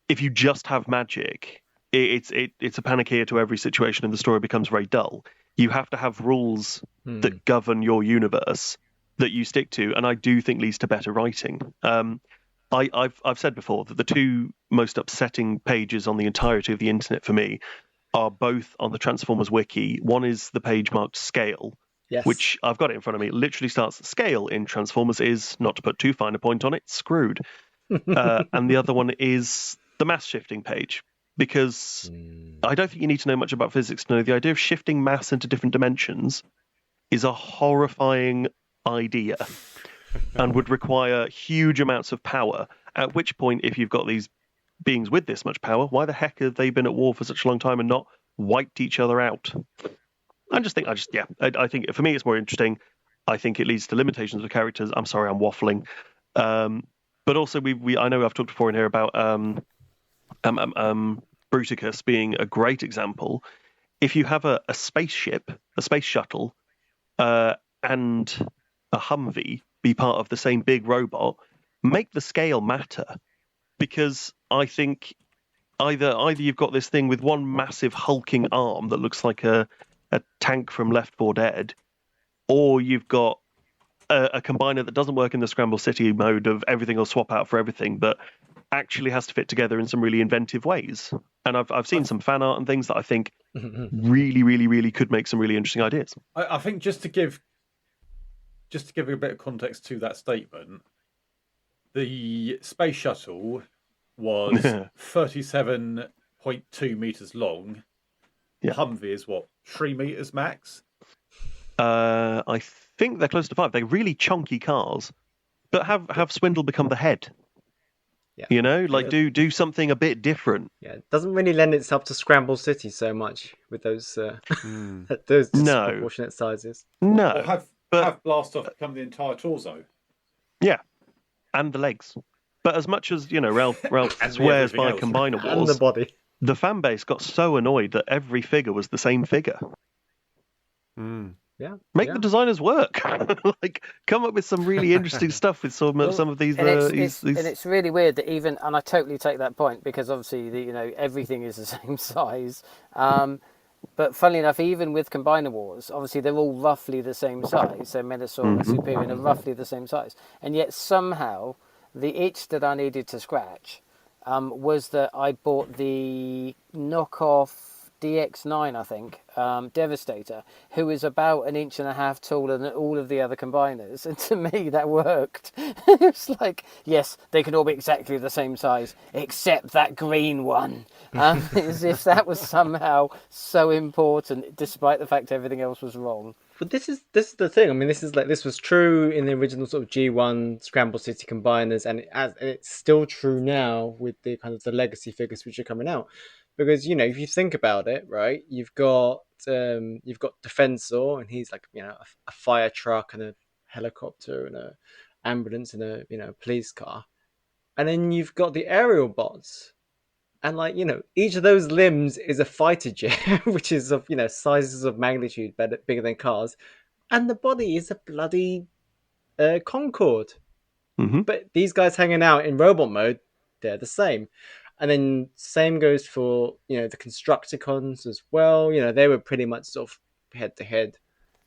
if you just have magic, it's a panacea to every situation and the story becomes very dull. You have to have rules that govern your universe that you stick to, and I do think leads to better writing. I've said before that the two most upsetting pages on the entirety of the internet for me are both on the Transformers wiki. One is the page marked scale, which I've got it in front of me. It literally starts scale in Transformers is, not to put too fine a point on it, screwed. And the other one is the mass shifting page. Because I don't think you need to know much about physics to know the idea of shifting mass into different dimensions is a horrifying idea and would require huge amounts of power. At which point, if you've got these beings with this much power, why the heck have they been at war for such a long time and not wiped each other out? I think for me it's more interesting. I think it leads to limitations of characters. I'm sorry, I'm waffling. But also, I know I've talked before in here about Bruticus being a great example. If you have a spaceship, a space shuttle, and a Humvee be part of the same big robot, make the scale matter. Because I think either you've got this thing with one massive hulking arm that looks like a tank from Left 4 Dead, or you've got a combiner that doesn't work in the Scramble City mode of everything will swap out for everything, but actually has to fit together in some really inventive ways. And I've seen some fan art and things that I think really, really, really could make some really interesting ideas. I think just to give a bit of context to that statement, the space shuttle was 37.2 meters long. Yeah. Humvee is what, 3 meters max? I think they're close to 5. They're really chunky cars, but have Swindle become the head. Yeah. You know, like do something a bit different. Yeah, it doesn't really lend itself to Scramble City so much with those those disproportionate sizes. No, Or have Blastoff become the entire torso? Yeah, and the legs. But as much as Ralph swears by Combiner And Wars, the body. the fan base got so annoyed that every figure was the same figure. Yeah, Make the designers work. Like, come up with some really interesting stuff with some of these. And it's really weird that even, and I totally take that point, because obviously everything is the same size. But funnily enough, even with Combiner Wars, obviously they're all roughly the same size. So Menasor and Superior are roughly the same size, and yet somehow the itch that I needed to scratch was that I bought the knockoff DX9, I think, Devastator, who is about 1.5 inches taller than all of the other combiners, and to me that worked. It's like, yes, they can all be exactly the same size except that green one, as if that was somehow so important, despite the fact everything else was wrong. But this is the thing. I mean, this was true in the original sort of G1 Scramble City combiners, and it's still true now with the kind of the legacy figures which are coming out. Because if you think about it, right, you've got Defensor, and he's like a fire truck and a helicopter and a ambulance and a police car, and then you've got the aerial bots, and each of those limbs is a fighter jet, which is of sizes of magnitude bigger than cars, and the body is a bloody Concorde. But these guys hanging out in robot mode, they're the same. And then same goes for, the Constructicons as well. They were pretty much sort of head to head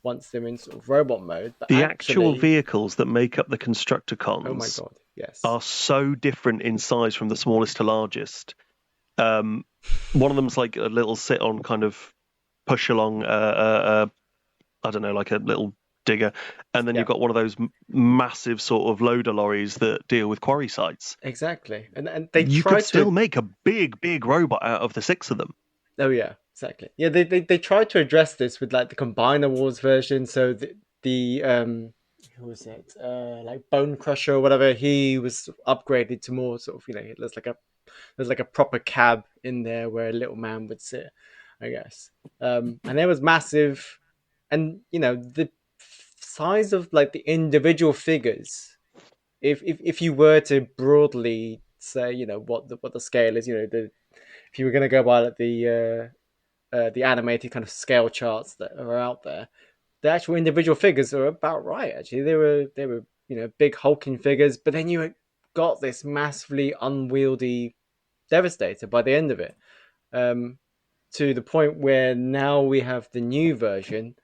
once they're in sort of robot mode. But the actual vehicles that make up the Constructicons, oh my God, yes, are so different in size from the smallest to largest. One of them's like a little sit-on kind of push-along, I don't know, like a little digger, and then you've got one of those massive sort of loader lorries that deal with quarry sites. Exactly, and you could still make a big robot out of the 6 of them. Oh yeah, exactly. Yeah, they tried to address this with like the Combiner Wars version. So the who was it? Like Bone Crusher or whatever. He was upgraded to more sort of there's like a proper cab in there where a little man would sit, I guess. And it was massive, and the size of like the individual figures, if you were to broadly say what the scale is, if you were going to go by like the animated kind of scale charts that are out there, the actual individual figures are about right. Actually, they were big hulking figures, but then you got this massively unwieldy Devastator by the end of it, to the point where now we have the new version.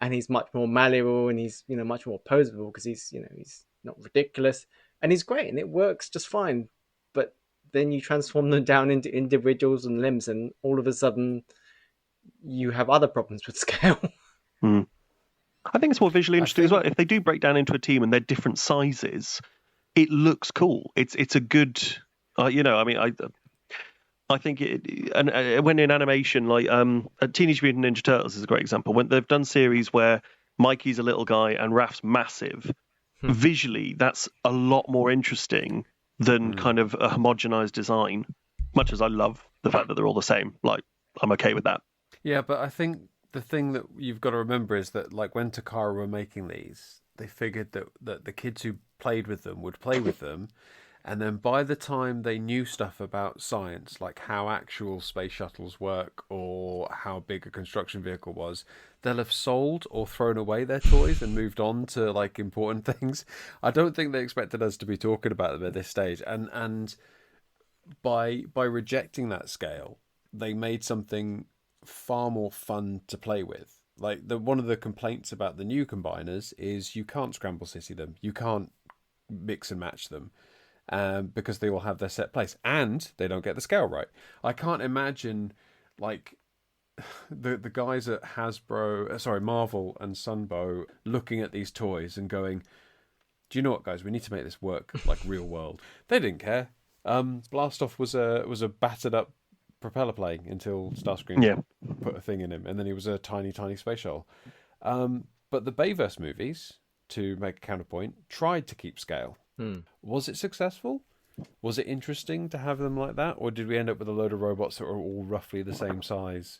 And he's much more malleable, and he's much more posable because he's not ridiculous, and he's great, and it works just fine. But then you transform them down into individuals and limbs, and all of a sudden you have other problems with scale. I think it's more visually interesting as well. If they do break down into a team and they're different sizes, it looks cool. It's a good, I think when in animation, like Teenage Mutant Ninja Turtles is a great example. When they've done series where Mikey's a little guy and Raph's massive, visually that's a lot more interesting than kind of a homogenized design. Much as I love the fact that they're all the same, like I'm okay with that. Yeah, but I think the thing that you've got to remember is that like when Takara were making these, they figured that the kids who played with them would play with them. And then by the time they knew stuff about science, like how actual space shuttles work or how big a construction vehicle was, they'll have sold or thrown away their toys and moved on to like important things. I don't think they expected us to be talking about them at this stage. And by rejecting that scale, they made something far more fun to play with. Like one of the complaints about the new combiners is you can't scramble city them, you can't mix and match them, because they all have their set place and they don't get the scale right. I can't imagine like the guys at Marvel and Sunbow looking at these toys and going, "Do you know what, guys? We need to make this work like real world." They didn't care. Blastoff was a battered up propeller plane until Starscream put a thing in him, and then he was a tiny space shuttle. But the Bayverse movies, to make a counterpoint, tried to keep scale. Was it successful? Was it interesting to have them like that, or did we end up with a load of robots that were all roughly the same size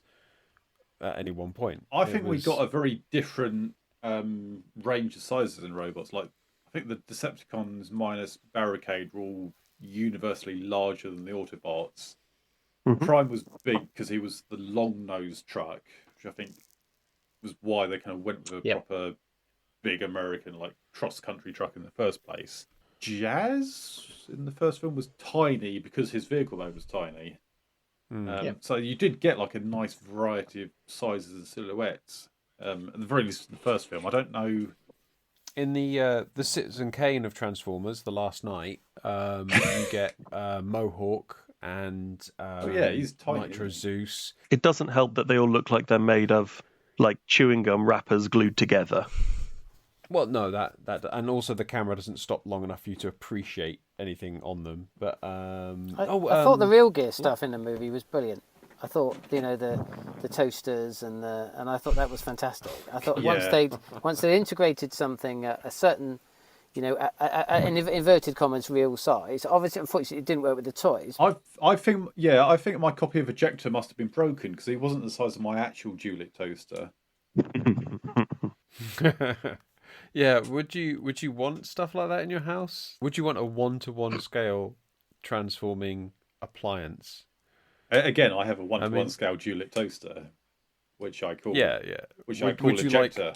at any one point? I think we got a very different range of sizes in robots. Like, I think the Decepticons minus Barricade were all universally larger than the Autobots. Prime was big because he was the long-nosed truck, which I think was why they kind of went with a proper big American, like, cross-country truck in the first place. Jazz in the first film was tiny because his vehicle mode was tiny. So you did get like a nice variety of sizes and silhouettes. At the very least in the first film. I don't know. In the Citizen Kane of Transformers, The Last Night, you get Mohawk and he's tiny, Nitro Zeus. It doesn't help that they all look like they're made of like chewing gum wrappers glued together. Well, no, that and also the camera doesn't stop long enough for you to appreciate anything on them. But I thought the Real Gear stuff in the movie was brilliant. I thought, the toasters and I thought that was fantastic. I thought once they integrated something a certain, an inverted commas real size. Obviously, unfortunately, it didn't work with the toys. I think my copy of Ejector must have been broken because he wasn't the size of my actual Dualit toaster. Yeah, would you want stuff like that in your house? Would you want a 1-to-1 scale transforming appliance? Again, I have a 1-to-1 scale Dualit toaster, which I call would you Ejector. like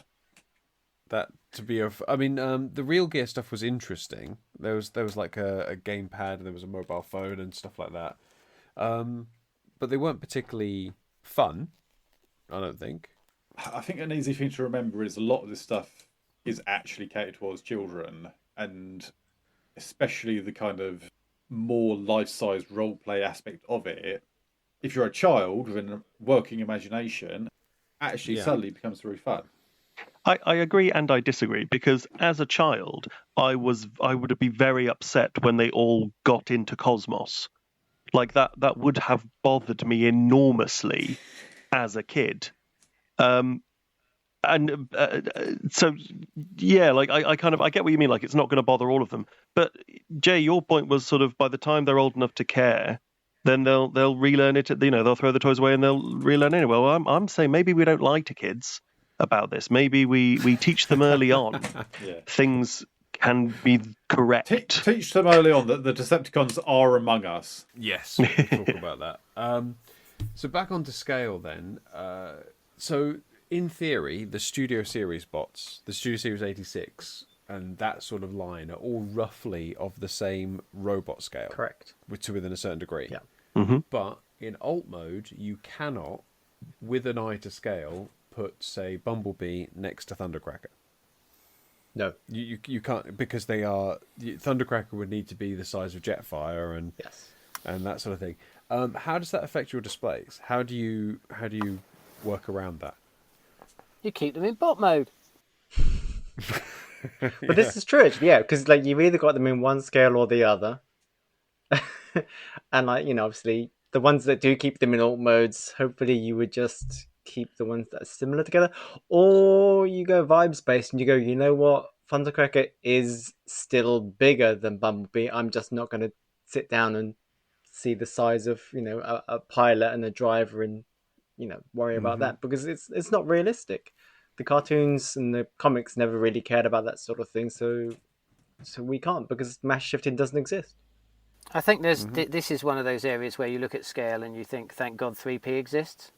that to be the Real Gear stuff was interesting. There was like a gamepad and there was a mobile phone and stuff like that, but they weren't particularly fun, I don't think. I think an easy thing to remember is a lot of this stuff is actually catered towards children, and especially the kind of more life-size role-play aspect of it. If you're a child with a working imagination, actually suddenly becomes very fun. I agree and I disagree, because as a child, I would be very upset when they all got into Cosmos. Like that would have bothered me enormously as a kid. So yeah, like I get what you mean. Like it's not going to bother all of them. But Jay, your point was sort of by the time they're old enough to care, then they'll relearn it. They'll throw the toys away and they'll relearn anyway. Well, I'm saying maybe we don't lie to kids about this. Maybe we teach them early on things can be correct. Teach them early on that the Decepticons are among us. Yes, we'll talk about that. So back onto scale then. So in theory, the Studio Series bots, the Studio Series 86, and that sort of line are all roughly of the same robot scale. Correct. To within a certain degree. Yeah. Mm-hmm. But in alt mode, you cannot, with an eye to scale, put, say, Bumblebee next to Thundercracker. No. You can't, because they are... Thundercracker would need to be the size of Jetfire and that sort of thing. How does that affect your displays? How do you work around that? You keep them in bot mode. But this is true, because like you've either got them in one scale or the other. And obviously the ones that do keep them in alt modes, hopefully you would just keep the ones that are similar together, or you go vibes based and you go, you know what, Thundercracker is still bigger than Bumblebee. I'm just not going to sit down and see the size of a pilot and a driver and worry about that, because it's not realistic. The cartoons and the comics never really cared about that sort of thing, so we can't, because mass shifting doesn't exist. I think this is one of those areas where you look at scale and you think, thank God 3P exists,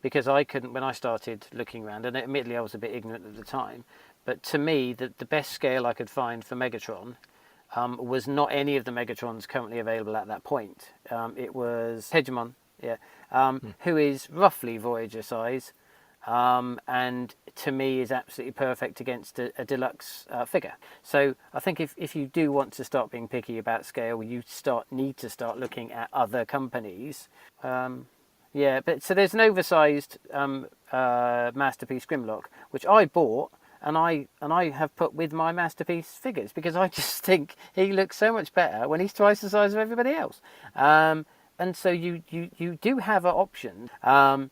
because I couldn't, when I started looking around, and admittedly I was a bit ignorant at the time, but to me the best scale I could find for Megatron was not any of the Megatrons currently available at that point. It was Hegemon, who is roughly Voyager size, and to me is absolutely perfect against a deluxe figure. So I think if you do want to start being picky about scale, you need to start looking at other companies. But so there's an oversized Masterpiece Grimlock, which I bought. And I have put with my Masterpiece figures because I just think he looks so much better when he's twice the size of everybody else. And so you do have an option. But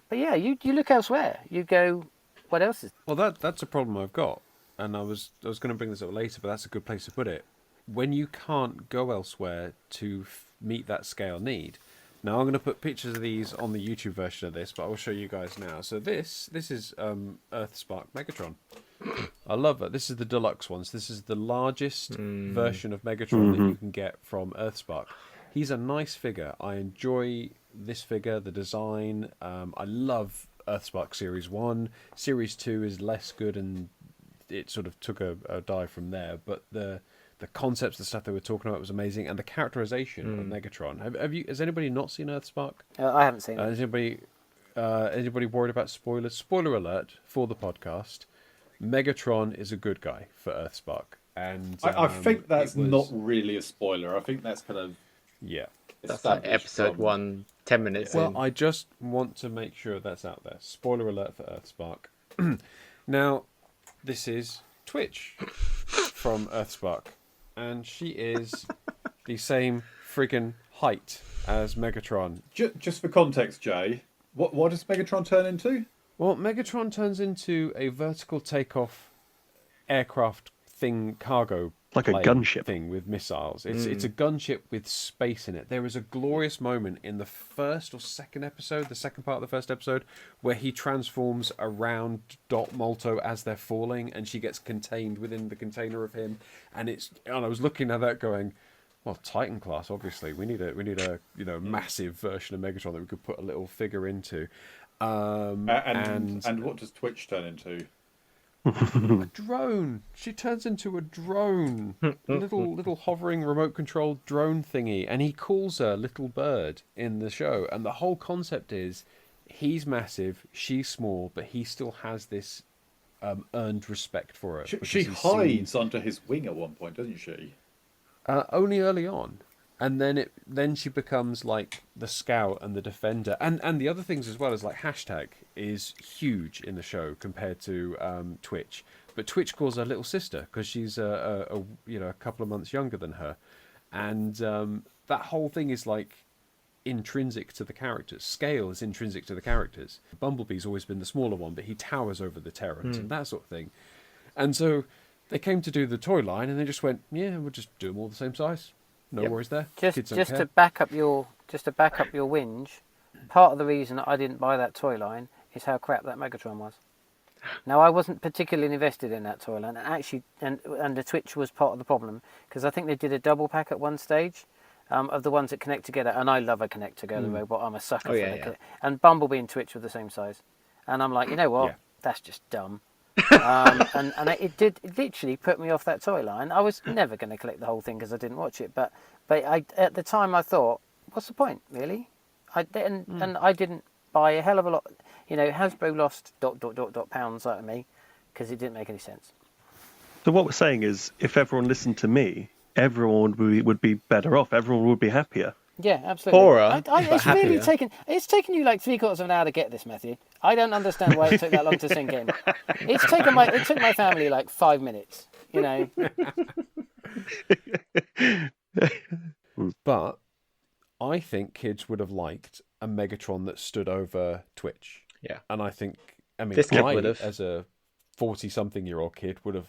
yeah, you look elsewhere. You go, what else is? Well, that's a problem I've got, and I was going to bring this up later, but that's a good place to put it. When you can't go elsewhere to meet that scale need. Now I'm going to put pictures of these on the YouTube version of this, but I will show you guys now. So this is Earthspark Megatron. I love it. This is the deluxe ones. This is the largest version of Megatron that you can get from Earthspark. He's a nice figure. I enjoy this figure, the design. I love Earthspark Series 1. Series 2 is less good, and it sort of took a dive from there. But the concepts, the stuff they were talking about was amazing, and the characterization of Megatron. Has anybody not seen Earthspark? I haven't seen it. Is anybody worried about spoilers? Spoiler alert for the podcast. Megatron is a good guy for Earthspark, and I think that's not really a spoiler. I think that's kind of that's like episode 1, 10 minutes in. Well, I just want to make sure that's out there. Spoiler alert for Earthspark. Now, this is Twitch from Earthspark, and she is the same friggin' height as Megatron. Just for context, Jay, what does Megatron turn into? Well, Megatron turns into a vertical takeoff aircraft thing, cargo like a gunship thing with missiles. It's a gunship with space in it. There is a glorious moment in the first or second episode, the second part of the first episode, where he transforms around Dot Molto as they're falling, and she gets contained within the container of him. And I was looking at that going, well, Titan class, obviously. We need a massive version of Megatron that we could put a little figure into. And what does Twitch turn into? A drone. She turns into a drone, a little hovering remote controlled drone thingy, and he calls her Little Bird in the show. And the whole concept is, he's massive, she's small, but he still has this earned respect for her. She hides under his wing at one point, doesn't she? Only early on. And then she becomes like the scout and the defender, and the other things as well, as like hashtag is huge in the show compared to Twitch. But Twitch calls her little sister because she's a couple of months younger than her, and that whole thing is like intrinsic to the characters. Scale is intrinsic to the characters. Bumblebee's always been the smaller one, but he towers over the Terrans and that sort of thing. And so they came to do the toy line, and they just went, yeah, we'll just do them all the same size. No worries there. Just to back up your whinge, part of the reason that I didn't buy that toy line is how crap that Megatron was. Now, I wasn't particularly invested in that toy line, and actually, and the Twitch was part of the problem, because I think they did a double pack at one stage of the ones that connect together, and I love a connect together robot. I'm a sucker for it. And Bumblebee and Twitch were the same size, and I'm like, you know what? That's just dumb. And it literally put me off that toy line. I was never going to collect the whole thing because I didn't watch it, but at the time I thought, what's the point, really? And I didn't buy a hell of a lot. Hasbro lost ... pounds out of me because it didn't make any sense. So what we're saying is, if everyone listened to me, everyone would be better off. Everyone would be happier. Yeah, absolutely. Poorer, it's really taken you like 3/4 of an hour to get this, Matthew. I don't understand why it took that long to sink in. It took my family like 5 minutes, But I think kids would have liked a Megatron that stood over Twitch. Yeah. And I think, This kid would have. as a 40-something-year-old kid, would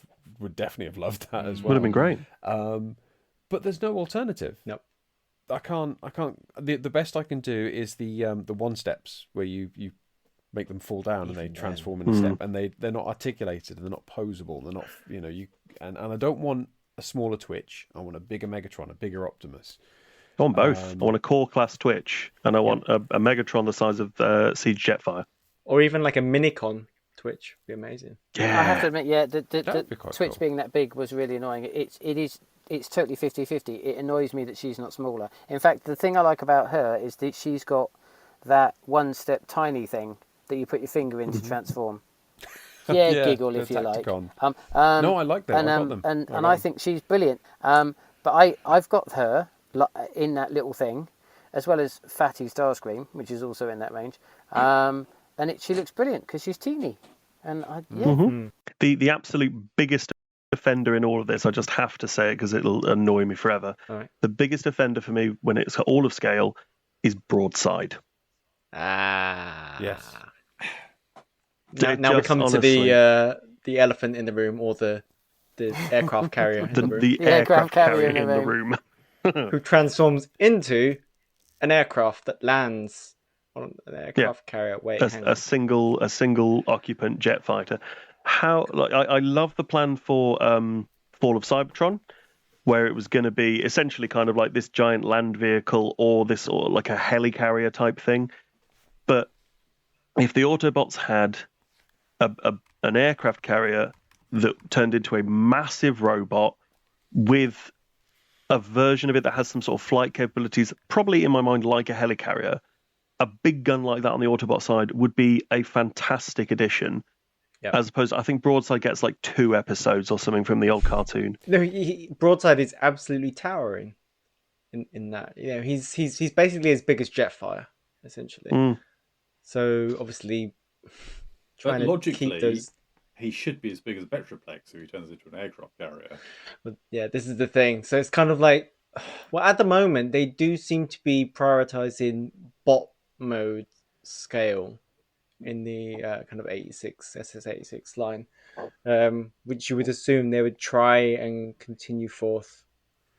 definitely have loved that as well. Would have been great. But there's no alternative. Nope. I can't. The best I can do is the one steps where you make them fall down and they transform in a step, and they're not articulated, and they're not posable, they're not and I don't want a smaller Twitch. I want a bigger Megatron, a bigger Optimus. I want both. I want a core class Twitch, and I want a Megatron the size of Siege Jetfire, or even like a Minicon Twitch. Would be amazing. Yeah, I have to admit, the Twitch cool. being that big was really annoying. It's totally 50-50. It annoys me that she's not smaller. In fact, the thing I like about her is that she's got that one-step tiny thing that you put your finger in to transform. Yeah, Yeah, giggle the if you like. Tacticon. No, I like that. I got them. And I think she's brilliant. But I've got her in that little thing, as well as Fatty Starscream, which is also in that range. And she looks brilliant because she's teeny. And The absolute biggest offender in all of this, I just have to say it because it'll annoy me forever. Right. The biggest offender for me when it's all of scale is Broadside. Yes. Now we come to the elephant in the room, or the aircraft carrier in the room, the aircraft carrier in the room. who transforms into an aircraft that lands on an aircraft carrier. A single occupant jet fighter. I love the plan for Fall of Cybertron, where it was going to be essentially kind of like this giant land vehicle or like a helicarrier type thing. But if the Autobots had an aircraft carrier that turned into a massive robot with a version of it that has some sort of flight capabilities, probably in my mind like a helicarrier, a big gun like that on the Autobot side would be a fantastic addition. Yep. As opposed, I think Broadside gets like 2 episodes or something from the old cartoon. No, Broadside is absolutely towering in that. You know, he's basically as big as Jetfire, essentially. So obviously, trying to keep those. He should be as big as Metroplex if he turns into an aircraft carrier. But yeah, this is the thing. So it's kind of like, well, at the moment they do seem to be prioritizing bot mode scale in the kind of SS86 line, which you would assume they would try and continue forth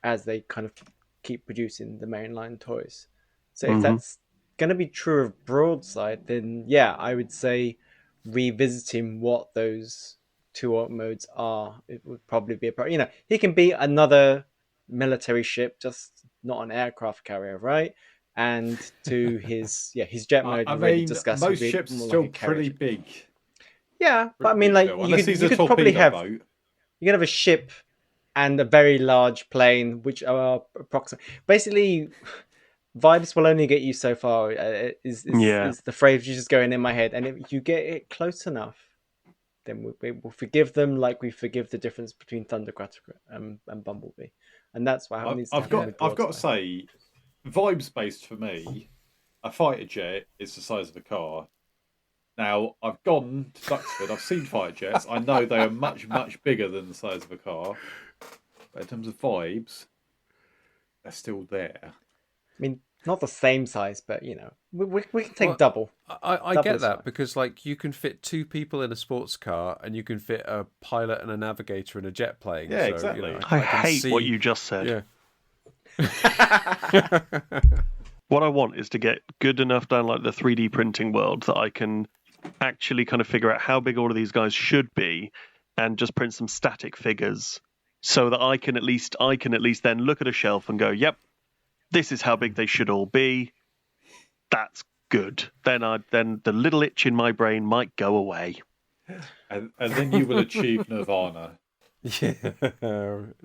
as they kind of keep producing the mainline toys. So if that's going to be true of Broadside, then yeah, I would say revisiting what those 2 alt modes are, it would probably be you know, he can be another military ship, just not an aircraft carrier, right? And to his jet mode, I mean, most ships are still pretty big. Yeah, but I mean, like you could probably have boat. You could have a ship and a very large plane, which are approximate. Basically, vibes will only get you so far. Is the phrase just going in my head, and if you get it close enough, then we'll forgive them, like we forgive the difference between Thundercracker and Bumblebee, and that's what happens. I've got to say, vibes based for me, a fighter jet is the size of a car. Now I've gone to Duxford. I've seen fighter jets. I know they are much bigger than the size of a car, but in terms of vibes, they're still there. I mean, not the same size, but you know, we can take double. I get that because like you can fit 2 people in a sports car, and you can fit a pilot and a navigator in a jet plane. Yeah, so, exactly. You know, I hate what you just said. Yeah. What I want is to get good enough down like the 3D printing world that I can actually kind of figure out how big all of these guys should be, and just print some static figures so that I can at least then look at a shelf and go, yep, this is how big they should all be. That's good. Then the little itch in my brain might go away. And then you will achieve nirvana. Yeah,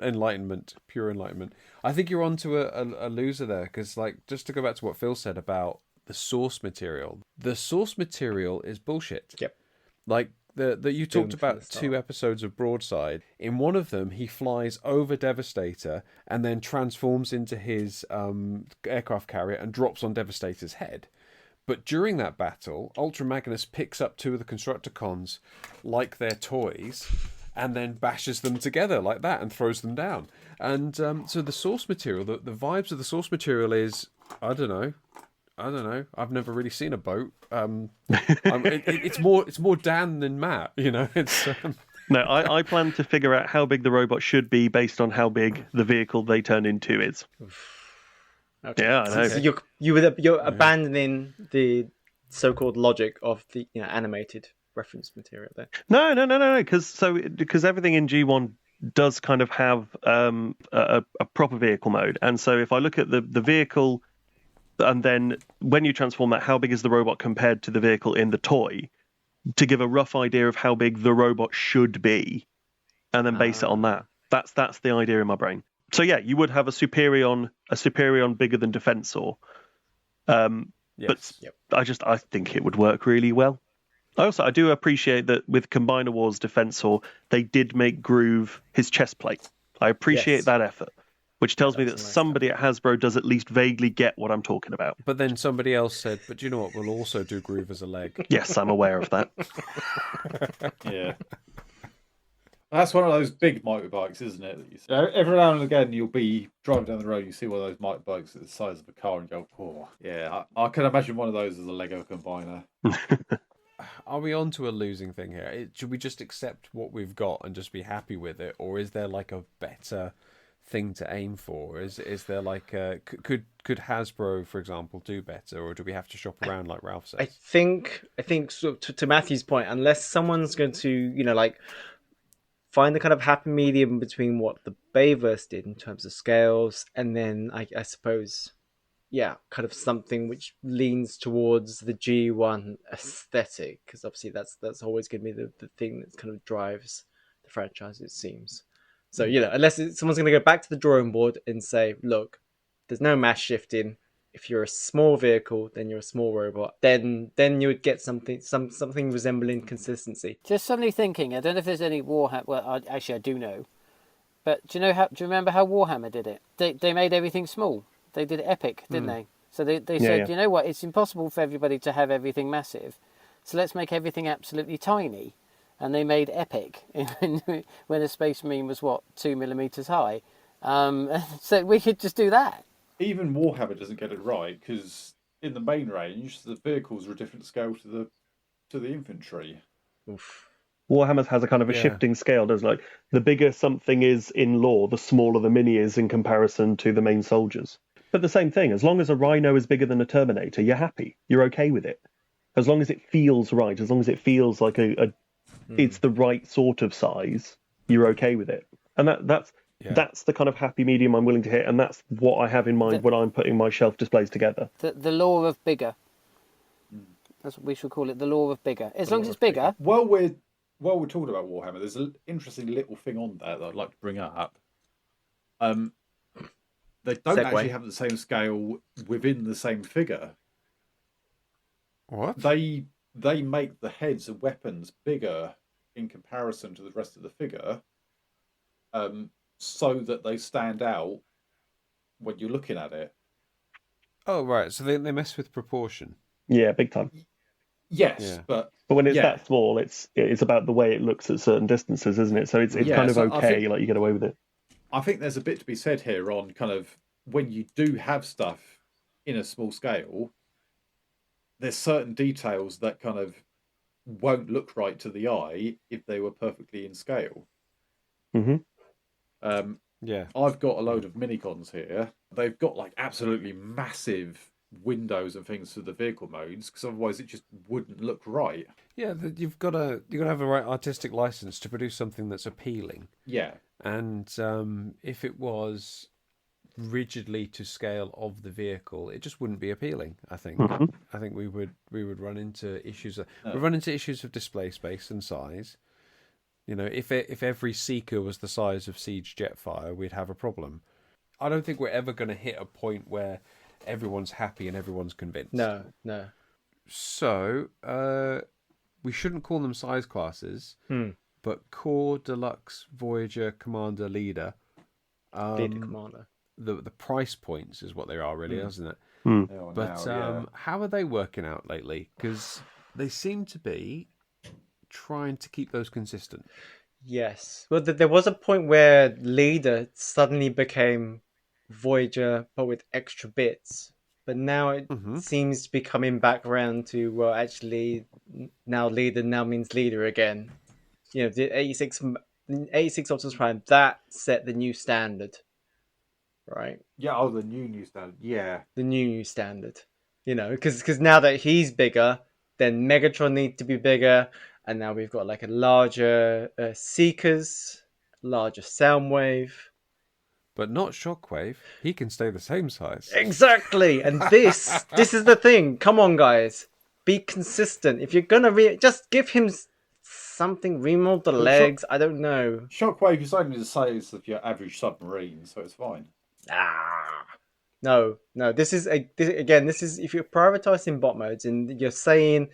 enlightenment, pure enlightenment. I think you're onto a loser there, because like, just to go back to what Phil said about the source material. The source material is bullshit. Yep. Like you talked about 2 episodes of Broadside. In one of them, he flies over Devastator and then transforms into his aircraft carrier and drops on Devastator's head. But during that battle, Ultra Magnus picks up 2 of the Constructicons like they're toys, and then bashes them together like that and throws them down. And so the source material, the vibes of the source material is, I don't know. I've never really seen a boat. It's more Dan than Matt. You know, it's. No, I plan to figure out how big the robot should be based on how big the vehicle they turn into is. Okay. Yeah, I know. So you're abandoning the so-called logic of the animated reference material there. No, because everything in G1 does kind of have a proper vehicle mode, and so if I look at the vehicle. And then when you transform that, how big is the robot compared to the vehicle in the toy, to give a rough idea of how big the robot should be, and then base it on that. That's the idea in my brain. So yeah, you would have a Superion bigger than Defensor. But I think it would work really well. I do appreciate that with Combiner Wars Defensor, they did make Groove his chest plate. I appreciate Yes. that effort, which tells me that That's a nice somebody at Hasbro does at least vaguely get what I'm talking about. But then somebody else said, "But you know what? We'll also do Groove as a leg." Yes, I'm aware of that. Yeah. That's one of those big motorbikes, isn't it? That you see. Every now and again, you'll be driving down the road, you see one of those motorbikes at the size of a car, and go, "Oh, yeah." I can imagine one of those as a Lego combiner. Are we on to a losing thing here? Should we just accept what we've got and just be happy with it, or is there like a better thing to aim for? Is there like could Hasbro, for example, do better, or do we have to shop around like Ralph says? I think sort of to Matthew's point, unless someone's going to like find the kind of happy medium between what the Bayverse did in terms of scales, and then I suppose, yeah, kind of something which leans towards the G1 aesthetic, because obviously that's always going to be the thing that kind of drives the franchise, it seems. So, unless someone's going to go back to the drawing board and say, look, there's no mass shifting. If you're a small vehicle, then you're a small robot. Then you would get something resembling consistency. Just suddenly thinking, I don't know if there's any Warhammer. Well, actually, I do know. But do you remember how Warhammer did it? They made everything small. They did Epic, didn't they? So they said, you know what? It's impossible for everybody to have everything massive. So let's make everything absolutely tiny. And they made Epic when the Space Marine was 2 millimeters high. So we could just do that. Even Warhammer doesn't get it right, because in the main range, the vehicles are a different scale to the infantry. Oof. Warhammer has a kind of a shifting scale, doesn't it? Like, the bigger something is in lore, the smaller the mini is in comparison to the main soldiers. But the same thing, as long as a Rhino is bigger than a Terminator, you're happy. You're okay with it. As long as it feels right, as long as it feels like it's the right sort of size, you're okay with it. And that's the kind of happy medium I'm willing to hit, and that's what I have in mind when I'm putting my shelf displays together. The law of bigger. That's what we should call it, the law of bigger. As long as it's bigger. While we're talking about Warhammer, there's an interesting little thing on there that I'd like to bring up. They don't actually have the same scale within the same figure. What? They make the heads and weapons bigger in comparison to the rest of the figure, so that they stand out when you're looking at it. Oh, right. So they mess with proportion. Yeah, big time. Yes, but when it's that small, it's about the way it looks at certain distances, isn't it? So it's kind of okay, like you get away with it. I think there's a bit to be said here on kind of when you do have stuff in a small scale, there's certain details that kind of won't look right to the eye if they were perfectly in scale. Mm-hmm. I've got a load of minicons here. They've got like absolutely massive windows and things for the vehicle modes, because otherwise it just wouldn't look right. Yeah, you've got to have the right artistic license to produce something that's appealing. Yeah. And if it was rigidly to scale of the vehicle, it just wouldn't be appealing. I think. Mm-hmm. I think we would run into issues. We run into issues of display space and size. If every Seeker was the size of Siege Jetfire, we'd have a problem. I don't think we're ever going to hit a point where everyone's happy and everyone's convinced. No. So we shouldn't call them size classes, but Core, Deluxe, Voyager, Commander, Leader. Leader, Commander. The price points is what they are, really, isn't it? But how are they working out lately? Because they seem to be trying to keep those consistent. Yes. Well, there was a point where Leader suddenly became Voyager, but with extra bits. But now it seems to be coming back around to, well, actually, now Leader now means Leader again. The 86 Optimus Prime, that set the new standard. Right? Yeah, the new standard. Yeah. The new standard. Because now that he's bigger, then Megatron needs to be bigger, and now we've got like a larger Seekers, larger Soundwave. But not Shockwave. He can stay the same size. Exactly. And this is the thing. Come on, guys. Be consistent. If you're going to just give him something, remold the legs. I don't know. Shockwave is only the size of your average submarine, so it's fine. No. This is if you're prioritizing bot modes and you're saying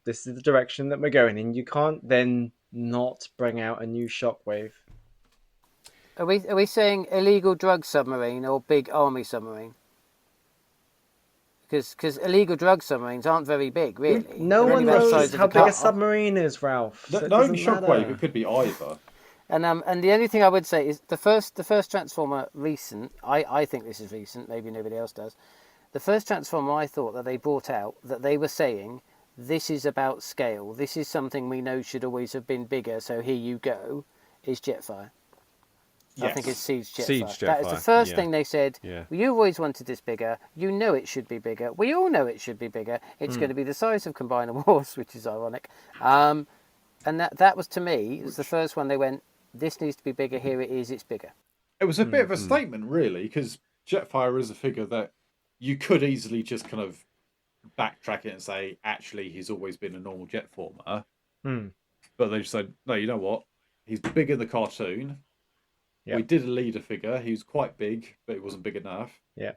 this is the direction that we're going in. You can't then not bring out a new Shockwave. Are we saying illegal drug submarine or big army submarine? Because illegal drug submarines aren't very big, really. No They're one only about the knows size of how a big a car. submarine is, Ralph. So it Not only doesn't Shockwave, matter. it could be either. And the only thing I would say is the first Transformer recent. I think this is recent. Maybe nobody else does. The first Transformer I thought that they brought out that they were saying this is about scale. This is something we know should always have been bigger. So here you go. Is Jetfire. Yes. I think it's Siege Jetfire. Siege That is the Jetfire, first yeah. thing they said. Yeah. Well, you've always wanted this bigger. You know it should be bigger. We all know it should be bigger. It's going to be the size of Combiner Wars, which is ironic. And that was, to me, it was the first one they went, this needs to be bigger. Here it is. It's bigger. It was a bit of a statement, really, because Jetfire is a figure that you could easily just kind of backtrack it and say, actually, he's always been a normal jet former. But they just said, no, you know what? He's big in the cartoon. Yep. We did a leader figure. He was quite big, but it wasn't big enough. Yeah.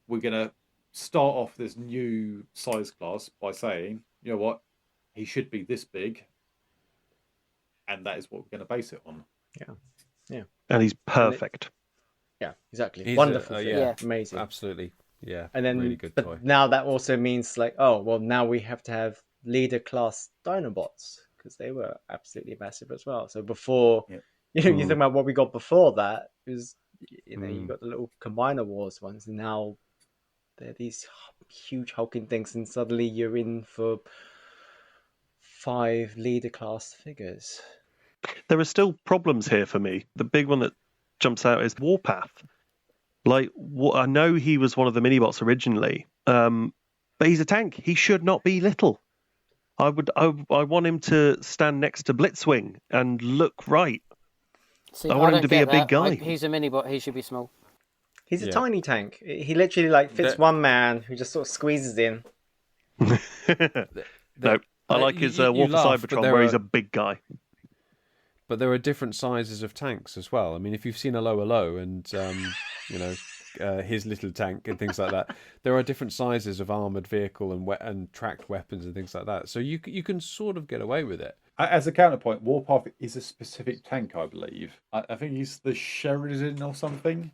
We're going to start off this new size class by saying, you know what? He should be this big. And that is what we're going to base it on. Yeah. And he's perfect. Yeah, exactly. He's Wonderful. yeah, Amazing. absolutely. Yeah, And then, really good but toy. now that also means like, oh, well, now we have to have leader class Dinobots because they were absolutely massive as well. So before, Yep. you think about what we got before that, it was, you got the little Combiner Wars ones, and now they're these huge hulking things, and suddenly you're in for 5 leader class figures. There are still problems here for me. The big one that jumps out is Warpath. Like, I know he was one of the minibots originally, but he's a tank. He should not be little. I want him to stand next to Blitzwing and look right. See, I want him don't to be get a big that. guy. He's a mini-bot. He should be small. He's a Yeah. tiny tank. He literally like fits one man who just sort of squeezes in. No, I like his War for laugh, but Cybertron, there where are- he's a big guy. But there are different sizes of tanks as well. I mean, if you've seen a low and his little tank and things like that, there are different sizes of armored vehicle and tracked weapons and things like that. So you can sort of get away with it. As a counterpoint, Warpath is a specific tank, I believe. I think he's the Sheridan or something.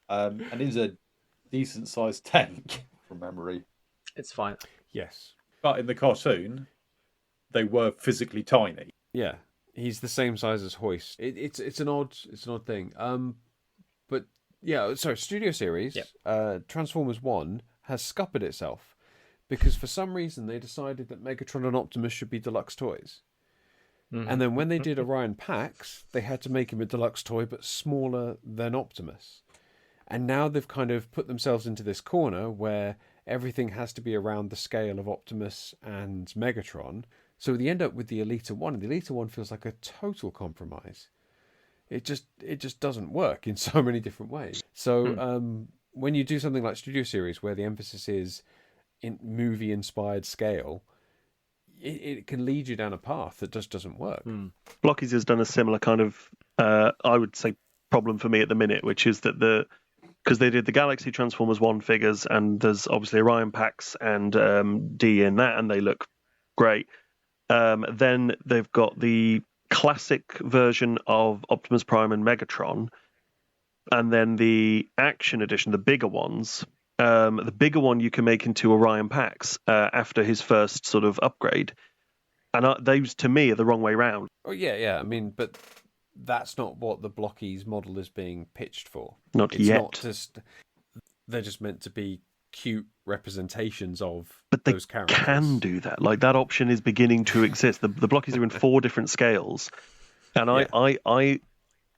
And he's a decent sized tank from memory. It's fine. Yes. But in the cartoon, they were physically tiny. Yeah. He's the same size as Hoist. It's an odd thing. But yeah, sorry, Studio Series, Transformers 1 has scuppered itself because for some reason they decided that Megatron and Optimus should be deluxe toys. And then when they did Orion Pax, they had to make him a deluxe toy but smaller than Optimus. And now they've kind of put themselves into this corner where everything has to be around the scale of Optimus and Megatron. So they end up with the Elita 1, and the Elita 1 feels like a total compromise. It just doesn't work in so many different ways. So when you do something like Studio Series, where the emphasis is in movie-inspired scale, it can lead you down a path that just doesn't work. Blockies has done a similar kind of, I would say, problem for me at the minute, which is that because they did the Galaxy Transformers 1 figures, and there's obviously Orion Pax and D in that, and they look great. Then they've got the classic version of Optimus Prime and Megatron, and then the action edition, the bigger ones. The bigger one you can make into Orion Pax after his first sort of upgrade. And those, to me, are the wrong way round. Oh, yeah. I mean, but that's not what the Blockies model is being pitched for. Not It's yet. not just... They're just meant to be cute representations of But they those characters. can do that. Like, that option is beginning to exist. The Blockies are in 4 different scales. And Yeah.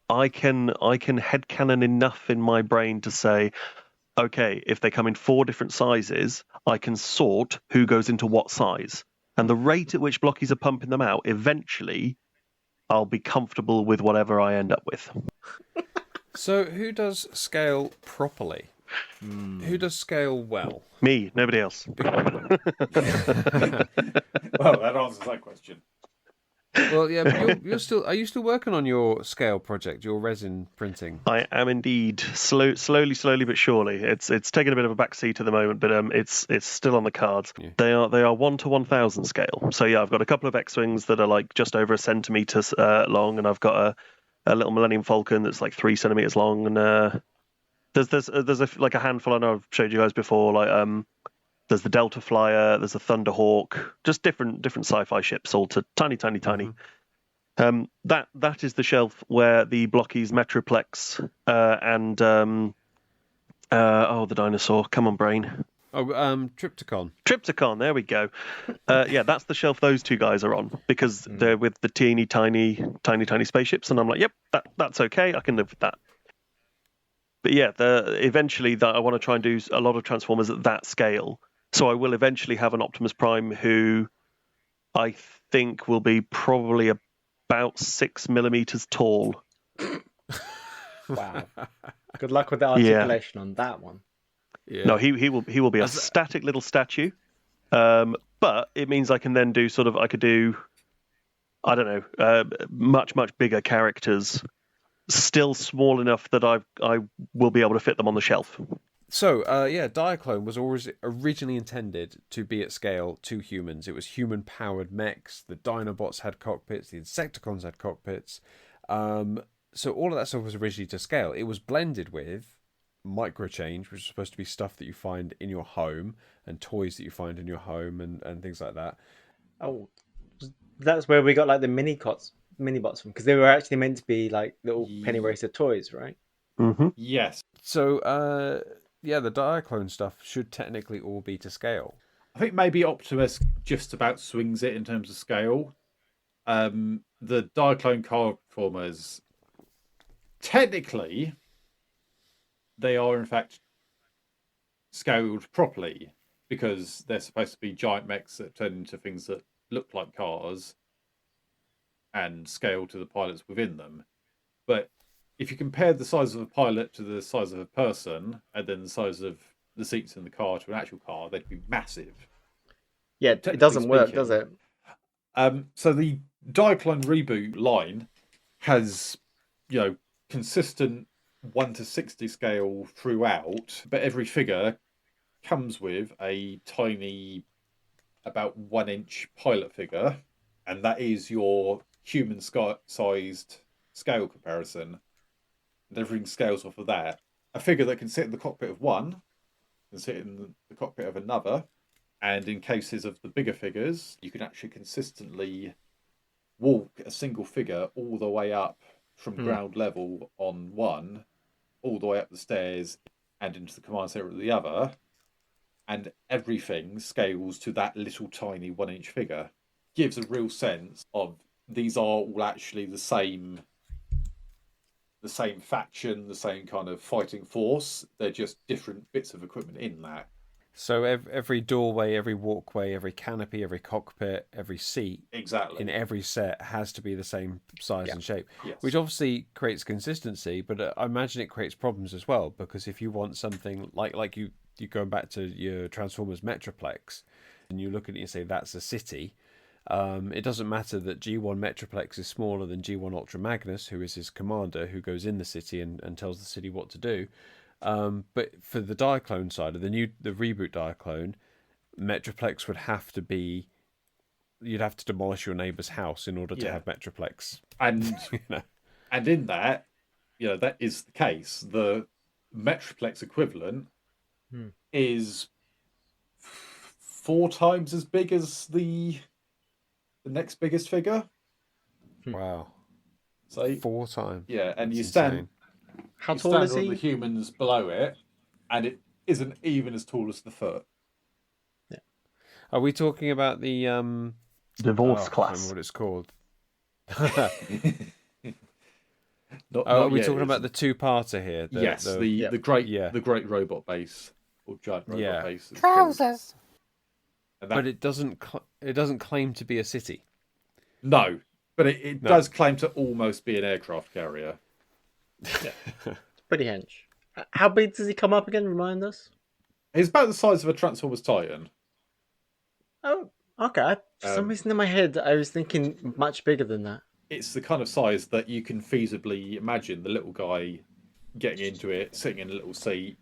I can headcanon enough in my brain to say, okay, if they come in 4 different sizes, I can sort who goes into what size. And the rate at which Blockies are pumping them out, eventually, I'll be comfortable with whatever I end up with. So who does scale properly? Who does scale well? Me, nobody else. Well, that answers that question. Well, yeah, but you're still. Are you still working on your scale project, your resin printing? I am indeed slowly but surely. It's taken a bit of a backseat at the moment, but it's still on the cards. Yeah. They are 1 to 1,000 scale. So yeah, I've got a couple of X-wings that are like just over a centimeter long, and I've got a little Millennium Falcon that's like 3 centimeters long, and there's like a handful. I know I've showed you guys before. Like there's the Delta Flyer, there's the Thunderhawk, just different sci-fi ships, all to tiny. That is the shelf where the Blockies Metroplex and the dinosaur. Come on, brain. Oh, Triptychon. There we go. Yeah, that's the shelf those two guys are on because they're with the teeny tiny spaceships, and I'm like, yep, that's okay. I can live with that. But yeah, eventually I want to try and do a lot of Transformers at that scale. So I will eventually have an Optimus Prime who I think will be probably about 6 millimeters tall. Wow. Good luck with the articulation on that one. Yeah. No, he will be a static little statue. But it means I can then do I could do, I don't know, much bigger characters, still small enough that I will be able to fit them on the shelf. So, Diaclone was always originally intended to be at scale to humans. It was human-powered mechs. The Dinobots had cockpits. The Insecticons had cockpits. So all of that stuff was originally to scale. It was blended with microchange, which is supposed to be stuff that you find in your home and toys that you find in your home and things like that. Oh, that's where we got like the minibots from, because they were actually meant to be like little penny racer toys, right? Mm-hmm. Yes. So, the Diaclone stuff should technically all be to scale. I think maybe Optimus just about swings it in terms of scale. The Diaclone car performers, technically, they are in fact scaled properly because they're supposed to be giant mechs that turn into things that look like cars and scale to the pilots within them. But if you compare the size of a pilot to the size of a person, and then the size of the seats in the car to an actual car, they'd be massive. Yeah, it doesn't work, does it? So the Diaclone reboot line has, consistent 1 to 60 scale throughout, but every figure comes with a tiny, about 1 inch pilot figure, and that is your human-sized scale comparison. And everything scales off of that. A figure that can sit in the cockpit of one can sit in the cockpit of another, and in cases of the bigger figures, you can actually consistently walk a single figure all the way up from ground level on one, all the way up the stairs and into the command center of the other, and everything scales to that little tiny 1 inch figure. Gives a real sense of these are all actually the same faction, the same kind of fighting force. They're just different bits of equipment in that. So every doorway, every walkway, every canopy, every cockpit, every seat in every set has to be the same size and shape, which obviously creates consistency, but I imagine it creates problems as well, because if you want something like you going back to your Transformers Metroplex and you look at it and say that's a city, it doesn't matter that G1 Metroplex is smaller than G1 Ultra Magnus, who is his commander, who goes in the city and tells the city what to do. But for the Diaclone side of the reboot Diaclone, Metroplex would have to be, you'd have to demolish your neighbour's house in order to have Metroplex. And and in that, that is the case. The Metroplex equivalent is 4 times as big as the next biggest figure. Wow. So 4 times. Yeah, and That's you stand. insane. How you tall stand is on he? the humans below it, and it isn't even as tall as the foot. Yeah. Are we talking about the divorce I can't class? remember what it's called. Not we yet, talking about it's- the two-parter here? The great robot base or giant robot base. is called. Trousers. And that- But it doesn't claim to be a city. No, but it does claim to almost be an aircraft carrier. It's pretty hench. How big does he come up again? Remind us. It's about the size of a Transformers Titan. Oh, Okay, for some reason in my head, I was thinking much bigger than that. It's the kind of size that you can feasibly imagine the little guy getting into it, sitting in a little seat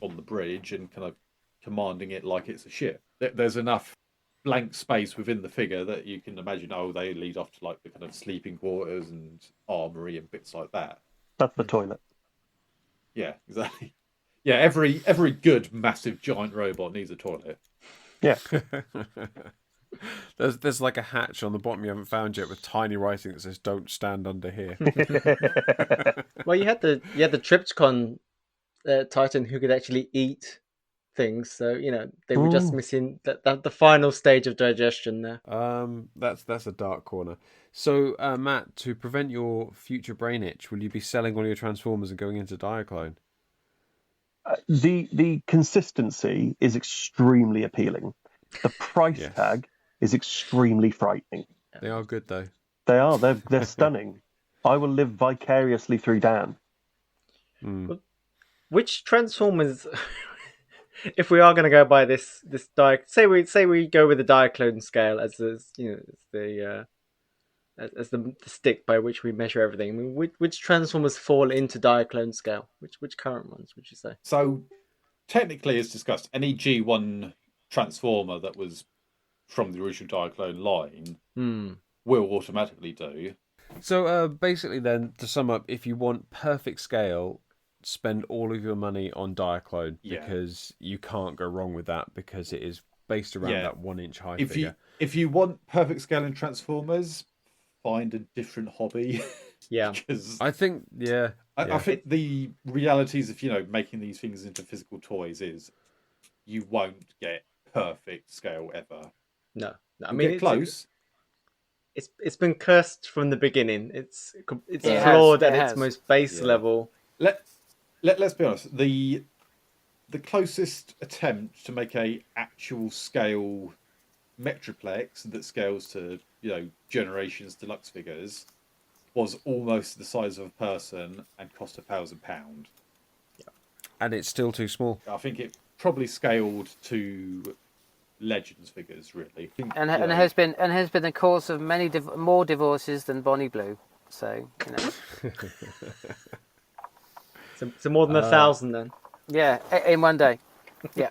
on the bridge, and kind of commanding it like it's a ship. There's enough blank space within the figure that you can imagine. Oh, they lead off to like the kind of sleeping quarters and armory and bits like that. That's the toilet. Yeah, exactly. Yeah, every good massive giant robot needs a toilet. Yeah. There's like a hatch on the bottom you haven't found yet with tiny writing that says "Don't stand under here." Well, you had the Triptychon Titan who could actually eat things, so they were just missing the final stage of digestion there. That's a dark corner. So, Matt, to prevent your future brain itch, will you be selling all your Transformers and going into Diaclone? The consistency is extremely appealing. The price tag is extremely frightening. They are good though. They are. They're stunning. I will live vicariously through Dan. Which Transformers, if we are going to go by this say we go with the Diaclone scale as the stick by which we measure everything. I mean, which Transformers fall into Diaclone scale? Which current ones would you say? So, technically, as discussed, any G1 Transformer that was from the original Diaclone line will automatically do. So, basically, then to sum up, if you want perfect scale, spend all of your money on Diaclone because you can't go wrong with that because it is based around that 1 inch high figure. If you want perfect scale in Transformers, find a different hobby. Yeah, because I think I think the realities of making these things into physical toys is you won't get perfect scale ever. No. I You'll mean, get close. It's been cursed from the beginning. It's flawed at its most base level. Let's be honest. The closest attempt to make a actual scale Metroplex that scales to Generations deluxe figures was almost the size of a person and cost £1,000. and it's still too small. I think it probably scaled to Legends figures, really. And has been the cause of many more divorces than Bonnie Blue. So So more than 1,000 then. Yeah, in one day. Yeah.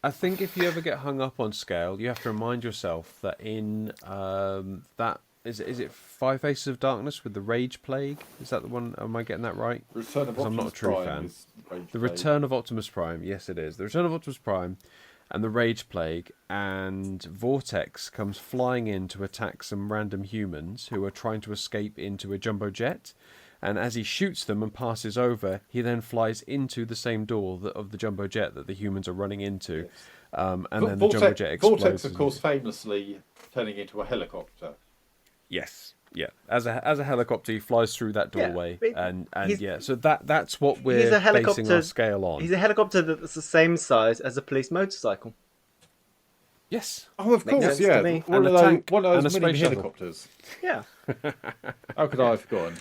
I think if you ever get hung up on scale, you have to remind yourself that in that is it Five Faces of Darkness with the Rage Plague? Is that the one? Am I getting that right? Return of Optimus I'm not a true Prime fan. The Return of Optimus Prime, yes, it is. The Return of Optimus Prime and the Rage Plague, and Vortex comes flying in to attack some random humans who are trying to escape into a jumbo jet. And as he shoots them and passes over, he then flies into the same door of the jumbo jet that the humans are running into. Yes. And then the jumbo jet explodes. Vortex, of course, famously turning into a helicopter. Yes, yeah. As a helicopter, he flies through that doorway, and so that's what we're basing our scale on. He's a helicopter that's the same size as a police motorcycle. Yes. Oh, of course, yeah. One of those mini helicopters. Yeah. How could I have forgotten?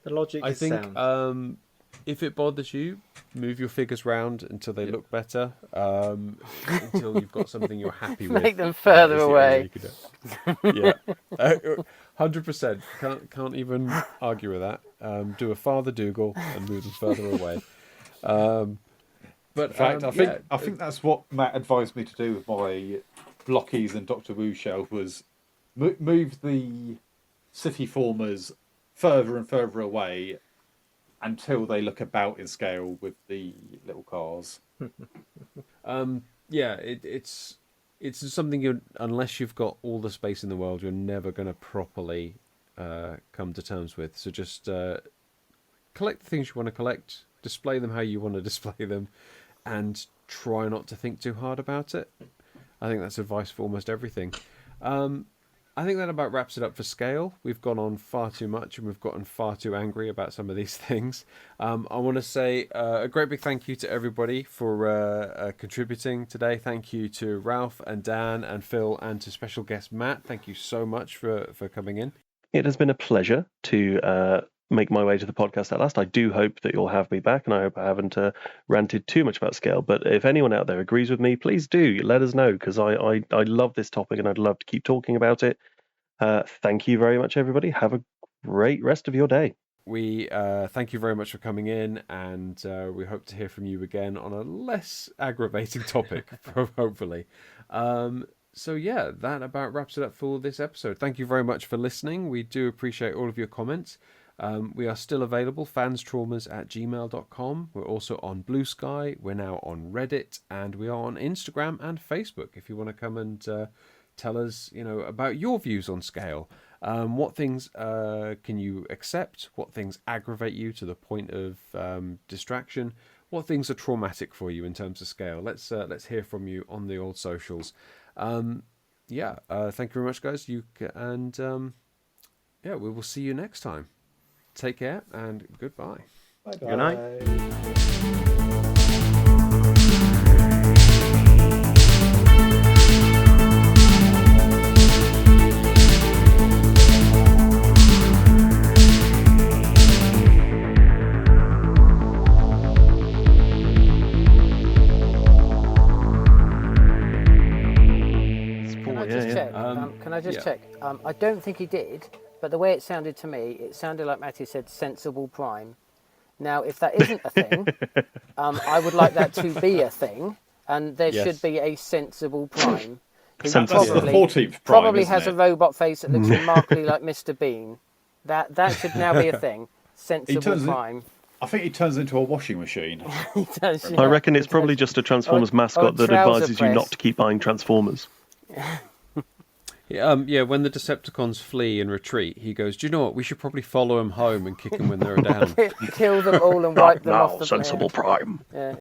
The logic is sound. I think if it bothers you, move your figures round until they look better. Until you've got something you're happy with. Make them further away. Yeah, 100%. Can't even argue with that. Do a Father Dougal and move them further away. But in fact, I think that's what Matt advised me to do with my Blockies and Doctor Wu shelf was move the city formers further and further away until they look about in scale with the little cars. It's something unless you've got all the space in the world, you're never going to properly come to terms with. So just collect the things you want to collect, display them how you want to display them, and try not to think too hard about it. I think that's advice for almost everything. I think that about wraps it up for scale. We've gone on far too much and we've gotten far too angry about some of these things. I want to say a great big thank you to everybody for contributing today. Thank you to Ralph and Dan and Phil and to special guest Matt. Thank you so much for coming in. It has been a pleasure to make my way to the podcast at last. I do hope that you'll have me back, and I hope I haven't ranted too much about scale. But if anyone out there agrees with me, please do let us know, because I love this topic and I'd love to keep talking about it. Thank you very much, everybody. Have a great rest of your day. We thank you very much for coming in, and we hope to hear from you again on a less aggravating topic, hopefully. So yeah, that about wraps it up for this episode. Thank you very much for listening. We do appreciate all of your comments. We are still available, fanstraumas@gmail.com. We're also on Blue Sky. We're now on Reddit, and we are on Instagram and Facebook. If you want to come and tell us, about your views on scale. What things can you accept? What things aggravate you to the point of distraction? What things are traumatic for you in terms of scale? Let's hear from you on the old socials. Thank you very much, guys. We will see you next time. Take care and goodbye. Bye. Good night. Can I just check? I don't think he did, but the way it sounded to me, it sounded like Matthew said sensible prime. Now, if that isn't a thing, I would like that to be a thing, and there should be a sensible prime. That's the 14th prime, probably isn't has it? a robot face that looks remarkably like Mr. Bean. That should now be a thing. Sensible prime. I think he turns into a washing machine. He does, I reckon it's probably just a Transformers mascot that advises you not to keep buying Transformers. When the Decepticons flee and retreat, he goes, "Do you know what? We should probably follow them home and kick them when they're down." Kill them all and wipe them off the sensible prime. Yeah.